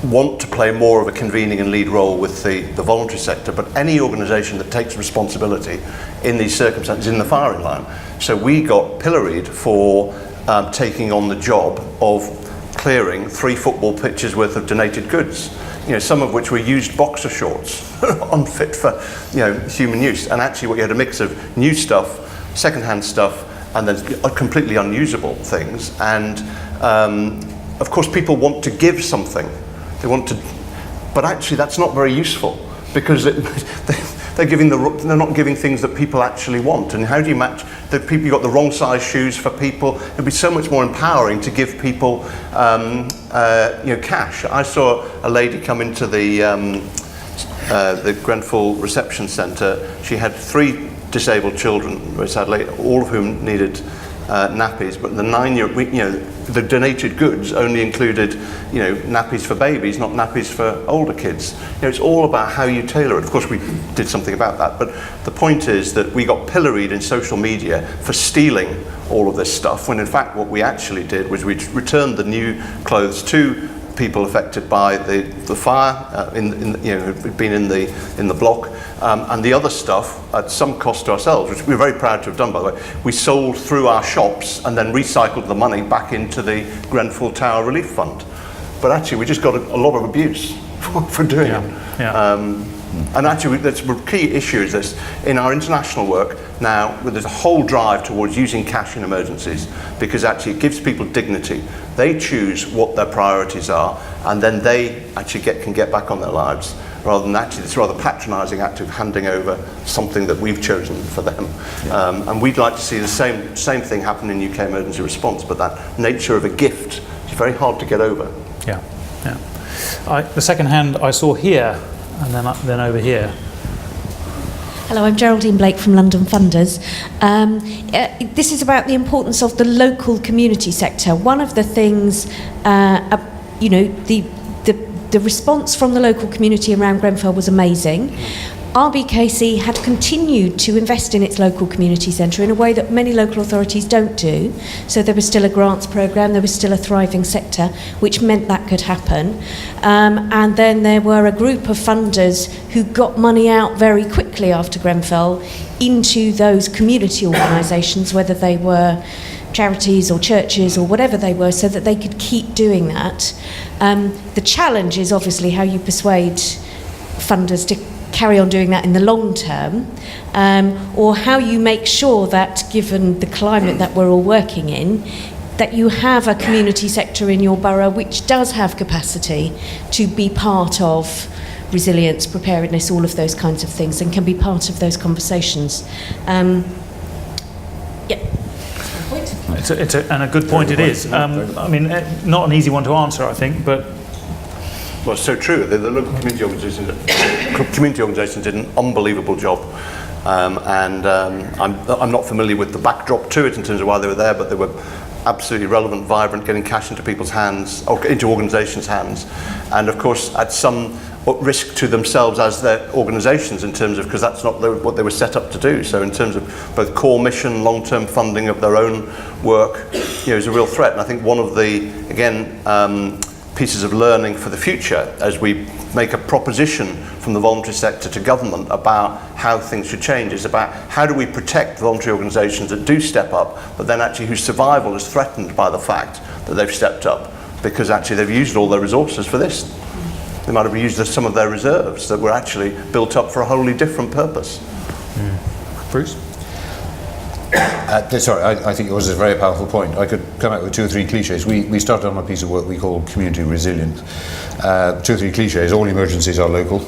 Speaker 2: want to play more of a convening and lead role with the voluntary sector, but any organisation that takes responsibility in these circumstances in the firing line. So we got pilloried for taking on the job of clearing 3 football pitches worth of donated goods, some of which were used boxer shorts, unfit for human use. And actually what you had a mix of new stuff, second-hand stuff, and then completely unusable things. And of course people want to give something. They want to, but actually that's not very useful, because they're not giving things that people actually want. And how do you match the people? You've got the wrong size shoes for people. It'd be so much more empowering to give people cash. I saw a lady come into the Grenfell reception centre. She had 3 disabled children, very sadly, all of whom needed nappies, but the 9-year, the donated goods only included, nappies for babies, not nappies for older kids. It's all about how you tailor it. Of course, we did something about that, but the point is that we got pilloried in social media for stealing all of this stuff, when in fact what we actually did was we returned the new clothes to people affected by the fire, who'd been in the block, and the other stuff at some cost to ourselves, which we're very proud to have done, by the way. We sold through our shops and then recycled the money back into the Grenfell Tower Relief Fund. But actually, we just got a lot of abuse for doing it.
Speaker 1: Yeah.
Speaker 2: And actually, that's a key issue is this. In our international work now, there's a whole drive towards using cash in emergencies, because actually it gives people dignity. They choose what their priorities are, and then they actually can get back on their lives, rather than actually this rather patronising act of handing over something that we've chosen for them. And we'd like to see the same thing happen in UK emergency response, but that nature of a gift is very hard to get over.
Speaker 1: Yeah. The second hand I saw here, and then over here.
Speaker 6: Hello, I'm Geraldine Blake from London Funders. This is about the importance of the local community sector. One of the things, the response from the local community around Grenfell was amazing. RBKC had continued to invest in its local community centre in a way that many local authorities don't do. So there was still a grants programme, there was still a thriving sector, which meant that could happen. And then there were a group of funders who got money out very quickly after Grenfell into those community organisations, whether they were charities or churches or whatever they were, so that they could keep doing that. The challenge is obviously how you persuade funders to carry on doing that in the long term, or how you make sure that, given the climate that we're all working in, that you have a community sector in your borough which does have capacity to be part of resilience, preparedness, all of those kinds of things, and can be part of those conversations.
Speaker 1: And a good point it is. I mean, not an easy one to answer, I think, but
Speaker 2: well, it's so true. The local community organisations did an unbelievable job, and I'm not familiar with the backdrop to it in terms of why they were there, but they were absolutely relevant, vibrant, getting cash into people's hands, or into organisations' hands, and of course at some risk to themselves as their organisations, in terms of, because that's not what they were set up to do. So in terms of both core mission, long-term funding of their own work, is a real threat. And I think one of the, again, pieces of learning for the future, as we make a proposition from the voluntary sector to government about how things should change, is about how do we protect voluntary organisations that do step up, but then actually whose survival is threatened by the fact that they've stepped up, because actually they've used all their resources for this. They might have used some of their reserves that were actually built up for a wholly different purpose.
Speaker 1: Bruce?
Speaker 4: Sorry, I think it was a very powerful point. I could come out with 2 or 3 cliches. We started on a piece of work we call community resilience. 2 or 3 cliches. All emergencies are local.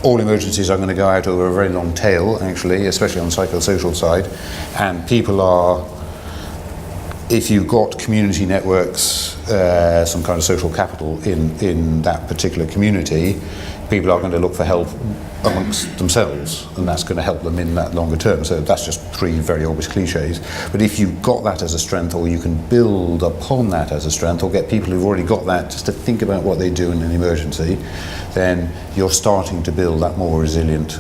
Speaker 4: All emergencies are going to go out over a very long tail, actually, especially on the psychosocial side. And people are, if you've got community networks, some kind of social capital in that particular community, people are going to look for help amongst themselves, and that's going to help them in that longer term. So that's just 3 very obvious cliches. But if you've got that as a strength, or you can build upon that as a strength, or get people who've already got that just to think about what they do in an emergency, then you're starting to build that more resilient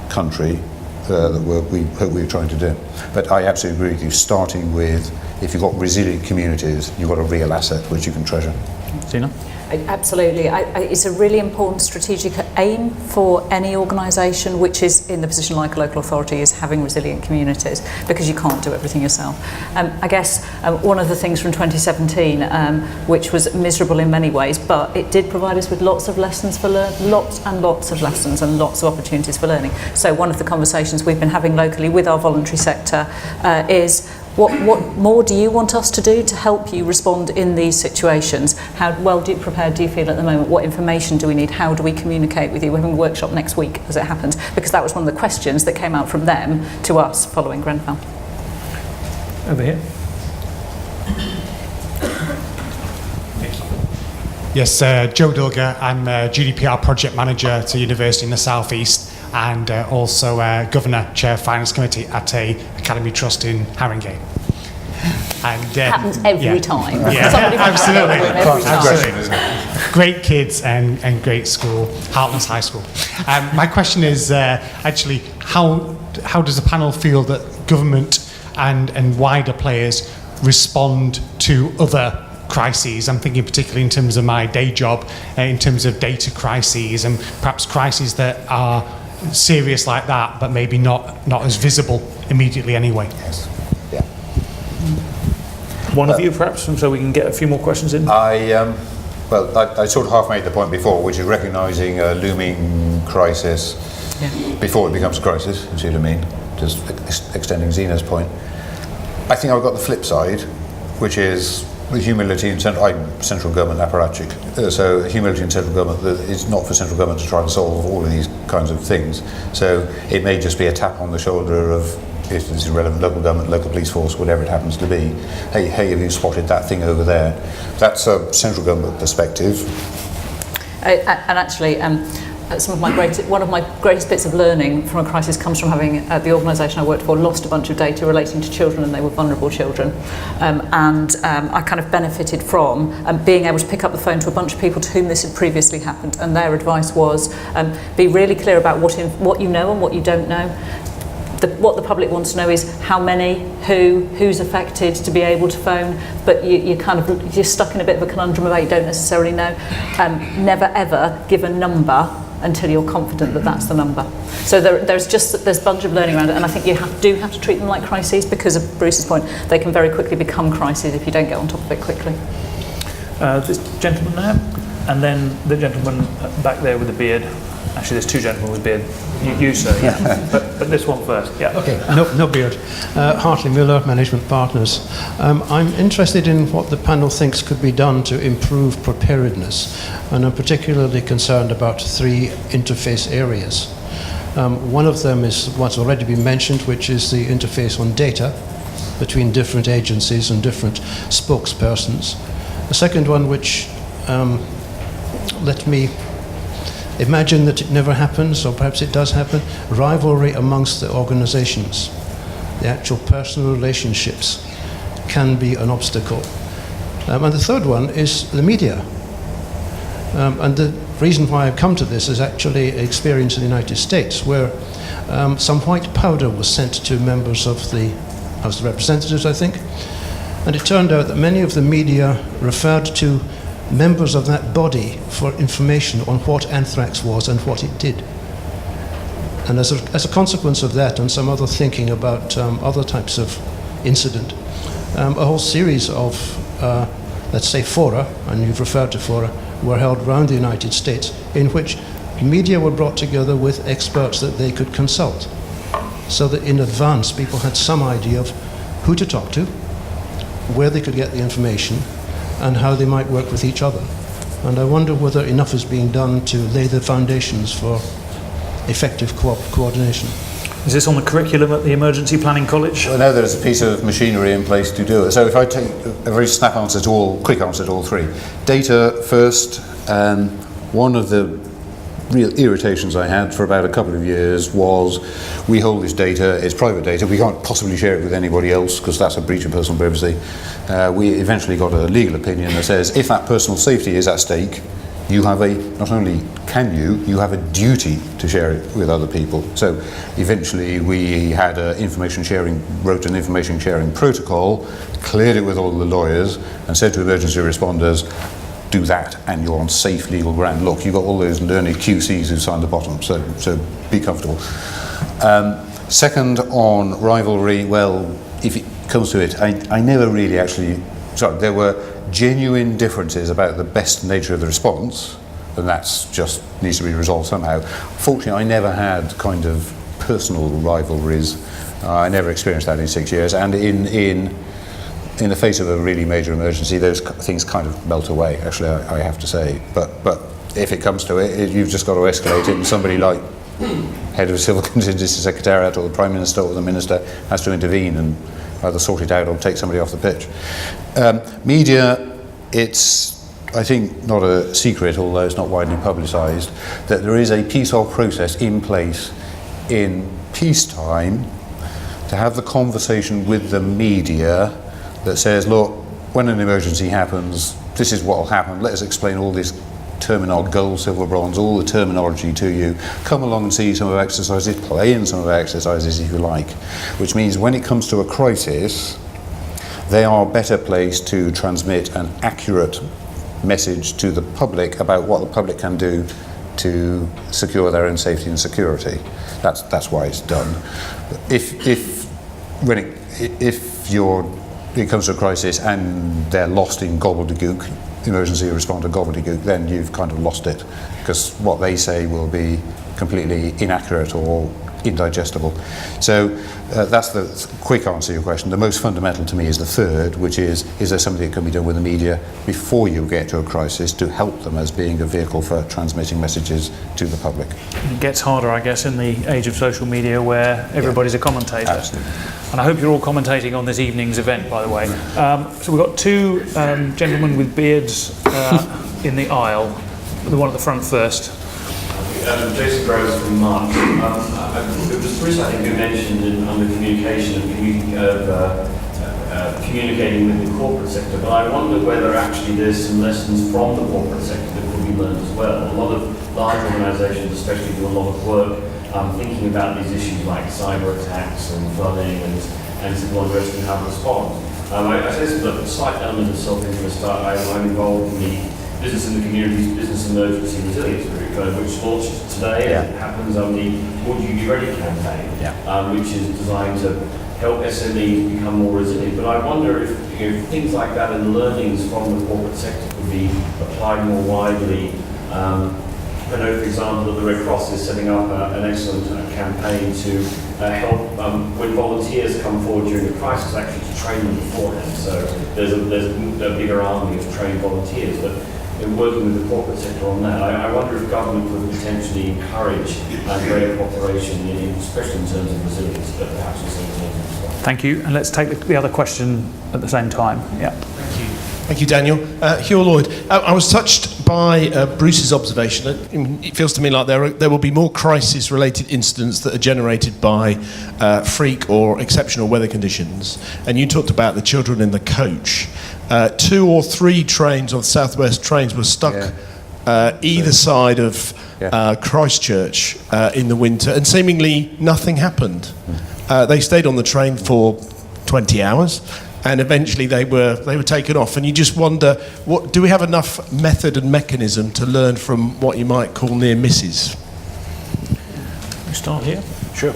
Speaker 4: country that we hope we're trying to do. But I absolutely agree with you, starting with, if you've got resilient communities, you've got a real asset which you can treasure.
Speaker 1: Zina?
Speaker 3: Absolutely. It's a really important strategic aim for any organisation which is in the position like a local authority, is having resilient communities, because you can't do everything yourself. I guess one of the things from 2017, which was miserable in many ways, but it did provide us with lots of lessons for lots and lots of lessons and lots of opportunities for learning. So one of the conversations we've been having locally with our voluntary sector is, what more do you want us to do to help you respond in these situations? How well prepared do you feel at the moment? What information do we need? How do we communicate with you? We're having a workshop next week, as it happens, because that was one of the questions that came out from them to us following Grenfell.
Speaker 1: Over here.
Speaker 7: Yes, Joe Dulger. I'm a GDPR project manager at a university in the southeast, and also Governor, Chair Finance Committee at a Academy Trust in Haringey. And
Speaker 3: Happens every time.
Speaker 7: Yeah,
Speaker 3: Somebody from
Speaker 7: absolutely.
Speaker 3: every time.
Speaker 7: Absolutely. Great kids and great school, Heartlands High School. My question is actually, how does the panel feel that government and wider players respond to other crises? I'm thinking particularly in terms of my day job, in terms of data crises, and perhaps crises that are serious like that, but maybe not as visible immediately anyway.
Speaker 4: Yes. Yeah.
Speaker 1: One of you, perhaps, so we can get a few more questions in.
Speaker 4: I sort of half made the point before, which is recognising a looming crisis before it becomes a crisis, you see what I mean? Just extending Zina's point. I think I've got the flip side, which is the humility in central government apparatchik. So humility in central government, that it's not for central government to try and solve all of these kinds of things. So it may just be a tap on the shoulder of, if this is relevant, local government, local police force, whatever it happens to be. Hey, have you spotted that thing over there? That's a central government perspective.
Speaker 3: And actually, one of my greatest bits of learning from a crisis comes from having the organisation I worked for lost a bunch of data relating to children, and they were vulnerable children. I kind of benefited from being able to pick up the phone to a bunch of people to whom this had previously happened, and their advice was be really clear about what you know and what you don't know. What the public wants to know is how many, who's affected, to be able to phone, but you're stuck in a bit of a conundrum about you don't necessarily know. Never ever give a number until you're confident that that's the number. So there's a bunch of learning around it, and I think you do have to treat them like crises, because of Bruce's point, they can very quickly become crises if you don't get on top of it quickly.
Speaker 1: This gentleman there, and then the gentleman back there with the beard. Actually, there's two gentlemen with beard. You sir, yeah. but this one first, yeah.
Speaker 8: Okay, no beard. Hartley Miller, Management Partners. I'm interested in what the panel thinks could be done to improve preparedness, and I'm particularly concerned about three interface areas. One of them is what's already been mentioned, which is the interface on data between different agencies and different spokespersons. The second one, which let me imagine that it never happens, or perhaps it does happen, rivalry amongst the organizations. The actual personal relationships can be an obstacle. And the third one is the media. And the reason why I've come to this is actually an experience in the United States, where some white powder was sent to members of the House of Representatives, I think, and it turned out that many of the media referred to members of that body for information on what anthrax was and what it did. And as a consequence of that, and some other thinking about other types of incident, a whole series of, let's say, fora, and you've referred to fora, were held around the United States, in which media were brought together with experts that they could consult, so that in advance people had some idea of who to talk to, where they could get the information, and how they might work with each other. And I wonder whether enough is being done to lay the foundations for effective coordination.
Speaker 1: Is this on the curriculum at the Emergency Planning College?
Speaker 4: I know there's a piece of machinery in place to do it. So if I take a very quick answer to all three. Data first. One of the real irritations I had for about a couple of years was, we hold this data, it's private data, we can't possibly share it with anybody else because that's a breach of personal privacy. We eventually got a legal opinion that says if that personal safety is at stake, you have not only can you have a duty to share it with other people. So eventually we had wrote an information sharing protocol, cleared it with all the lawyers, and said to emergency responders, do that and you're on safe legal ground. Look, you've got all those learned QCs who signed the bottom, so be comfortable. Second, on rivalry, well, if it comes to it, I never really actually, there were genuine differences about the best nature of the response, and that's just needs to be resolved somehow. Fortunately, I never had kind of personal rivalries. I never experienced that in 6 years, and in the face of a really major emergency, those things kind of melt away, actually, I have to say. But if it comes to it, you've just got to escalate it, and somebody like head of civil contingency secretariat or the Prime Minister or the Minister has to intervene and either sort it out or take somebody off the pitch. Media, it's, I think, not a secret, although it's not widely publicised, that there is a peace-off process in place in peacetime to have the conversation with the media that says, look, when an emergency happens, this is what will happen. Let us explain all this terminology, gold, silver, bronze, all the terminology to you. Come along and see some of our exercises, play in some of our exercises if you like. Which means when it comes to a crisis, they are better placed to transmit an accurate message to the public about what the public can do to secure their own safety and security. That's why it's done. If it comes to a crisis and they're lost in gobbledygook, emergency responder gobbledygook, then you've kind of lost it, because what they say will be completely inaccurate or indigestible. So that's the quick answer to your question. The most fundamental to me is the third, which is there something that can be done with the media before you get to a crisis to help them as being a vehicle for transmitting messages to the public?
Speaker 1: It gets harder, I guess, in the age of social media where everybody's a commentator.
Speaker 4: Absolutely.
Speaker 1: And I hope you're all commentating on this evening's event, by the way. So we've got two gentlemen with beards in the aisle. The one at the front first.
Speaker 9: Jason Groves from March. It was Bruce, I think, who mentioned under communication of communicating with the corporate sector, but I wonder whether actually there's some lessons from the corporate sector that could be learned as well. A lot of large organisations especially do a lot of work thinking about these issues like cyber attacks and flooding and civil unrest and how to respond. I say there's a slight element of self-interest. I'm involved in the Business in the Community's Business Emergency Resilience Group, which launched today, as it happens, on the Would You Be Ready campaign, which is designed to help SMEs become more resilient. But I wonder if things like that and learnings from the corporate sector could be applied more widely. I know, for example, that the Red Cross is setting up an excellent campaign to help when volunteers come forward during a crisis, actually to train them beforehand. So there's a bigger army of trained volunteers. But in working with the corporate sector on that, I wonder if government could potentially encourage greater cooperation, especially in terms of resilience, but perhaps also in terms of response.
Speaker 1: Thank you. And let's take the other question at the same time. Yeah.
Speaker 10: Thank you, Daniel. Hugh Lloyd. I was touched by Bruce's observation. It feels to me like there will be more crisis-related incidents that are generated by freak or exceptional weather conditions. And you talked about the children in the coach. 2 or 3 trains on South West trains were stuck either side of Christchurch in the winter, and seemingly nothing happened. They stayed on the train for 20 hours. And eventually they were taken off, and you just wonder, do we have enough method and mechanism to learn from what you might call near misses?
Speaker 1: We start here.
Speaker 2: Sure.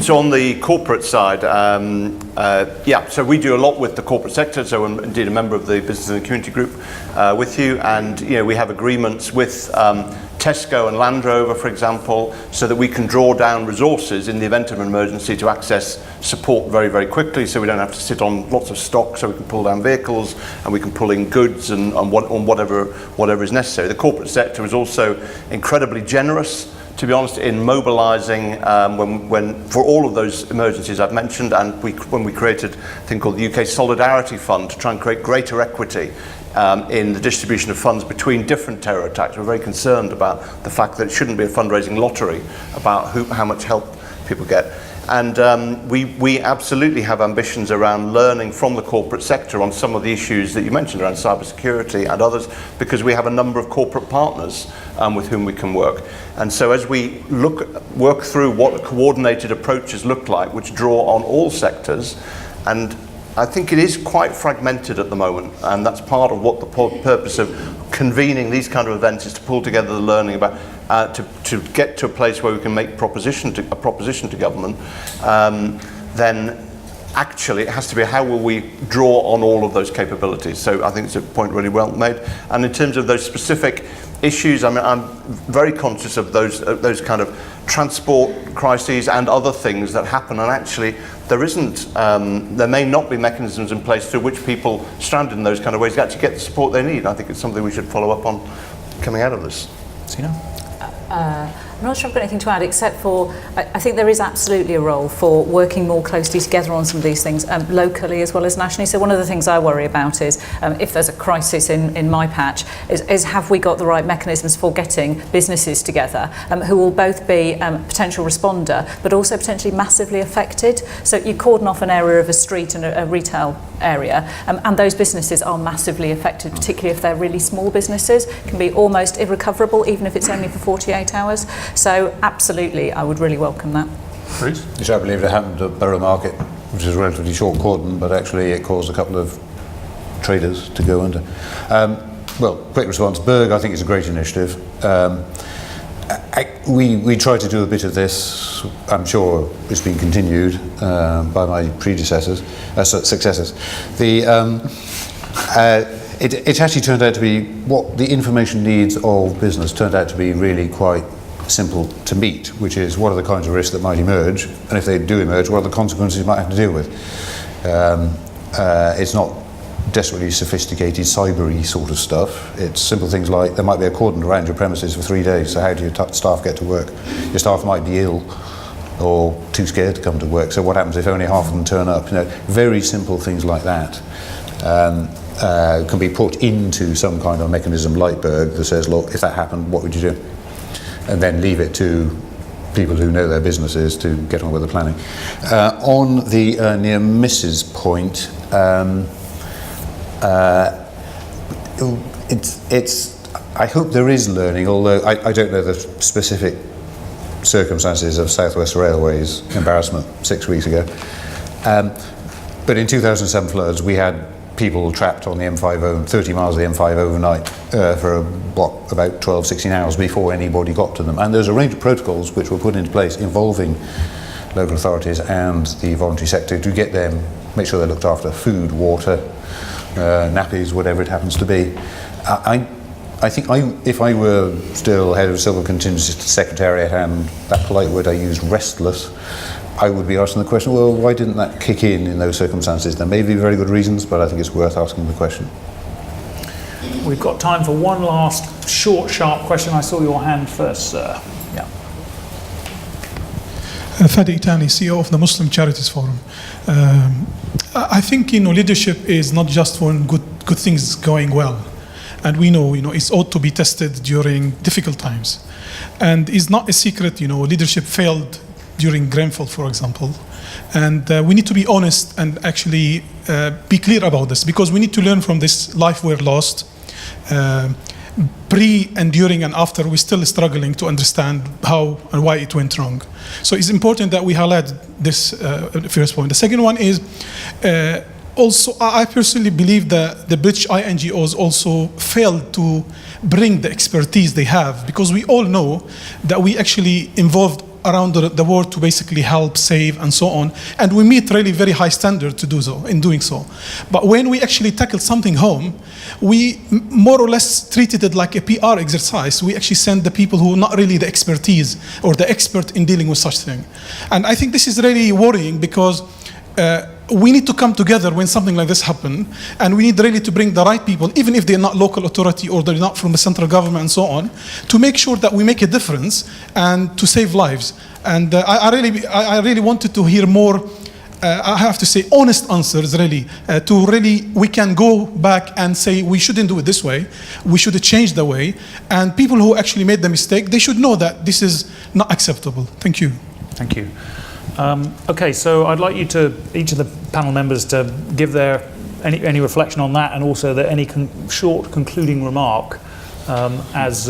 Speaker 2: So on the corporate side, so we do a lot with the corporate sector. So I'm indeed a member of the Business and Community Group with you, and we have agreements with Tesco and Land Rover, for example, so that we can draw down resources in the event of an emergency to access support very, very quickly, so we don't have to sit on lots of stock, so we can pull down vehicles and we can pull in goods and on whatever is necessary. The corporate sector is also incredibly generous, to be honest, in mobilising when for all of those emergencies I've mentioned, and when we created a thing called the UK Solidarity Fund to try and create greater equity in the distribution of funds between different terror attacks. We're very concerned about the fact that it shouldn't be a fundraising lottery about how much help people get. And we absolutely have ambitions around learning from the corporate sector on some of the issues that you mentioned around cybersecurity and others, because we have a number of corporate partners with whom we can work. And so as we work through what coordinated approaches look like, which draw on all sectors, and I think it is quite fragmented at the moment, and that's part of what the purpose of convening these kind of events is to pull together the learning about to get to a place where we can make a proposition to government, then actually it has to be how will we draw on all of those capabilities. So I think it's a point really well made. And in terms of those specific issues, I mean, I'm very conscious of those kind of transport crises and other things that happen, and actually there may not be mechanisms in place through which people stranded in those kind of ways actually get the support they need. I think it's something we should follow up on coming out of this.
Speaker 1: Zina?
Speaker 3: I'm not sure I've got anything to add, except for I think there is absolutely a role for working more closely together on some of these things, locally as well as nationally. So one of the things I worry about is if there's a crisis in my patch, is have we got the right mechanisms for getting businesses together who will both be potential responder but also potentially massively affected. So you cordon off an area of a street and a retail area, and those businesses are massively affected, particularly if they're really small businesses, can be almost irrecoverable even if it's only for 48 hours. So absolutely, I would really welcome that.
Speaker 1: Bruce?
Speaker 4: Which I believe it happened at Borough Market, which is a relatively short cordon, but actually it caused a couple of traders to go under. Well, quick response. Berg, I think, is a great initiative. We tried to do a bit of this. I'm sure it's been continued by my predecessors, successors. It actually turned out to be what the information needs of business turned out to be really quite simple to meet, which is what are the kinds of risks that might emerge, and if they do emerge, what are the consequences you might have to deal with. It's not desperately sophisticated cybery sort of stuff. It's simple things like there might be a cordon around your premises for 3 days, so how do your staff get to work? Your staff might be ill or too scared to come to work, so what happens if only half of them turn up? Very simple things like that can be put into some kind of mechanism like Berg that says, look, if that happened, what would you do? And then leave it to people who know their businesses to get on with the planning. On the near misses point, I hope there is learning, although I don't know the specific circumstances of South West Railway's embarrassment 6 weeks ago. But in 2007 floods, we had people trapped on the M50, 30 miles of the M5 overnight for about 12, 16 hours before anybody got to them. And there's a range of protocols which were put into place involving local authorities and the voluntary sector to get them, make sure they're looked after, food, water, nappies, whatever it happens to be. I think if I were still head of Civil Contingency Secretariat and that polite word I used, restless, I would be asking the question, well, why didn't that kick in those circumstances? There may be very good reasons, but I think it's worth asking the question.
Speaker 1: We've got time for one last short, sharp question. I saw your hand first, sir. Yeah.
Speaker 11: Fadi Itani, CEO of the Muslim Charities Forum. I think, leadership is not just when good things going well. And we know, it's ought to be tested during difficult times. And it's not a secret, leadership failed during Grenfell, for example. And we need to be honest and actually be clear about this, because we need to learn from this life we're lost. Pre and during and after, we're still struggling to understand how and why it went wrong. So it's important that we highlight this first point. The second one is, also, I personally believe that the British INGOs also failed to bring the expertise they have, because we all know that we actually involved around the world to basically help, save, and so on. And we meet really very high standard to do so, in doing so. But when we actually tackle something home, we more or less treated it like a PR exercise. We actually send the people who are not really the expertise or the expert in dealing with such thing. And I think this is really worrying, because we need to come together when something like this happens, and we need really to bring the right people, even if they're not local authority or they're not from the central government and so on, to make sure that we make a difference and to save lives. And I really wanted to hear more, I have to say, honest answers, really, we can go back and say we shouldn't do it this way, we should change the way, and people who actually made the mistake, they should know that this is not acceptable. Thank you.
Speaker 1: Thank you. Okay, so I'd like each of the panel members to give their any reflection on that, and also any short concluding remark, as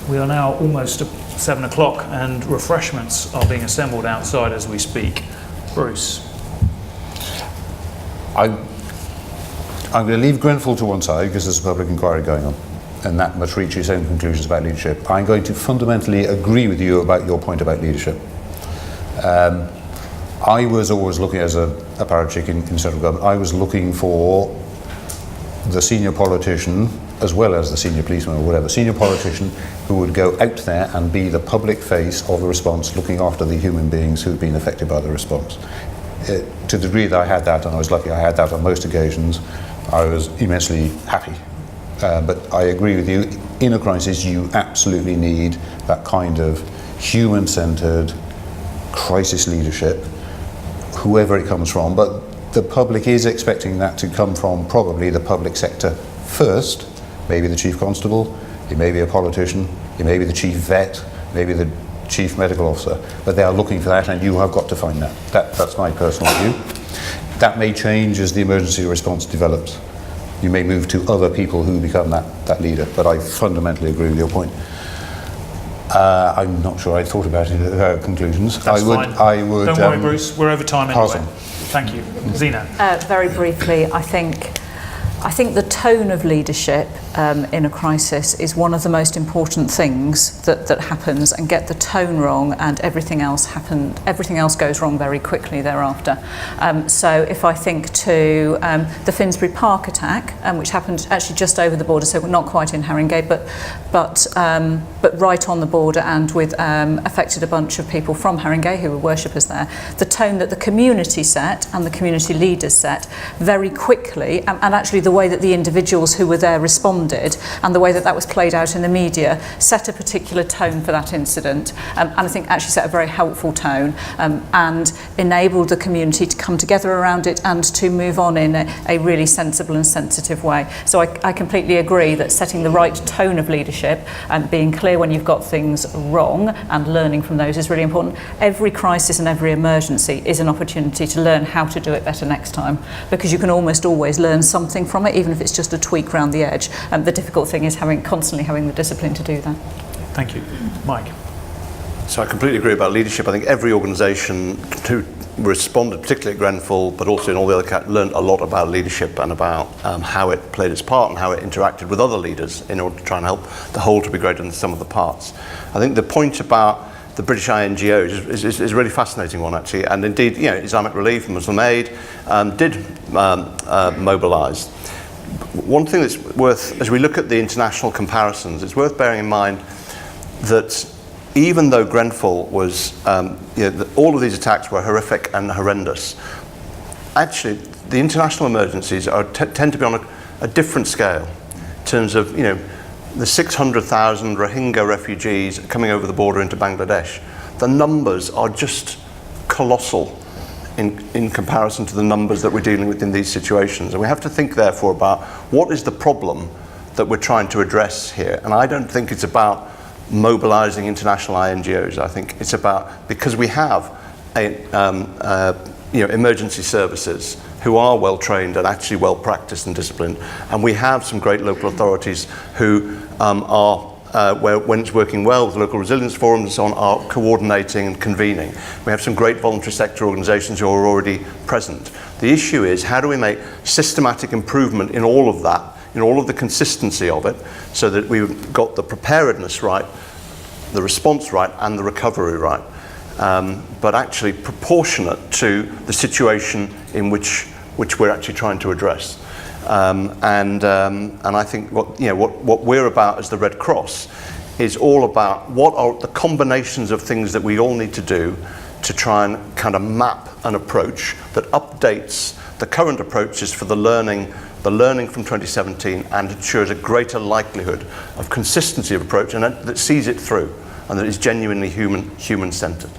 Speaker 1: we are now almost at 7 o'clock and refreshments are being assembled outside as we speak. Bruce.
Speaker 4: I'm going to leave Grenfell to one side because there's a public inquiry going on, and that must reach its own conclusions about leadership. I'm going to fundamentally agree with you about your point about leadership. I was always looking, as a parachick in central government, I was looking for the senior politician, as well as the senior policeman or whatever, senior politician who would go out there and be the public face of the response, looking after the human beings who've been affected by the response. To the degree that I had that, and I was lucky I had that on most occasions, I was immensely happy. But I agree with you, in a crisis you absolutely need that kind of human-centred crisis leadership, whoever it comes from, but the public is expecting that to come from probably the public sector first, maybe the chief constable, it may be a politician, it may be the chief vet, maybe the chief medical officer, but they are looking for that, and you have got to find that. That's my personal view. That may change as the emergency response develops. You may move to other people who become that leader, but I fundamentally agree with your point. I'm not sure I thought about it, conclusions.
Speaker 1: That's fine.
Speaker 4: I would.
Speaker 1: Don't worry, Bruce. We're over time anyway.
Speaker 4: On.
Speaker 1: Thank you. Zina.
Speaker 3: Very briefly, I think the tone of leadership in a crisis is one of the most important things that happens, and get the tone wrong and everything else goes wrong very quickly thereafter. So if I think to the Finsbury Park attack, which happened actually just over the border, so not quite in Haringey, but right on the border, and with affected a bunch of people from Haringey who were worshippers there, the tone that the community set and the community leaders set very quickly, and actually the way that the individuals who were there responded, and the way that was played out in the media, set a particular tone for that incident, and I think actually set a very helpful tone, and enabled the community to come together around it and to move on in a really sensible and sensitive way. So I completely agree that setting the right tone of leadership and being clear when you've got things wrong and learning from those is really important. Every crisis and every emergency is an opportunity to learn how to do it better next time, because you can almost always learn something from it, even if it's just a tweak around the edge. The difficult thing is constantly having the discipline to do that.
Speaker 1: Thank you. Mike.
Speaker 2: So I completely agree about leadership. I think every organisation who responded, particularly at Grenfell, but also in all the other learned a lot about leadership and about how it played its part and how it interacted with other leaders in order to try and help the whole to be greater than the sum of the parts. I think the point about the British INGOs is a really fascinating one, actually, and indeed, Islamic Relief and Muslim Aid did mobilise. One thing that's worth, as we look at the international comparisons, it's worth bearing in mind that even though Grenfell was, all of these attacks were horrific and horrendous, actually the international emergencies tend to be on a different scale in terms of, the 600,000 Rohingya refugees coming over the border into Bangladesh. The numbers are just colossal in comparison to the numbers that we're dealing with in these situations. And we have to think, therefore, about what is the problem that we're trying to address here. And I don't think it's about mobilising international INGOs. I think it's about, because we have emergency services who are well trained and actually well practiced and disciplined, and we have some great local authorities who when it's working well with local resilience forums and so on, are coordinating and convening. We have some great voluntary sector organisations who are already present. The issue is, how do we make systematic improvement in all of that, in all of the consistency of it, so that we've got the preparedness right, the response right, and the recovery right, but actually proportionate to the situation in which we're actually trying to address. And I think what we're about as the Red Cross is all about what are the combinations of things that we all need to do to try and kind of map an approach that updates the current approaches for the learning from 2017, and ensures a greater likelihood of consistency of approach, and that sees it through, and that is genuinely human-centred.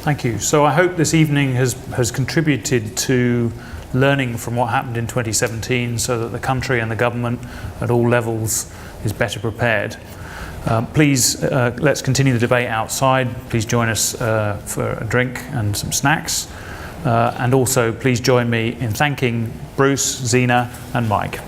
Speaker 1: Thank you. So I hope this evening has contributed to learning from what happened in 2017, so that the country and the government at all levels is better prepared. Please, let's continue the debate outside. Please join us for a drink and some snacks. And also, please join me in thanking Bruce, Zina and Mike.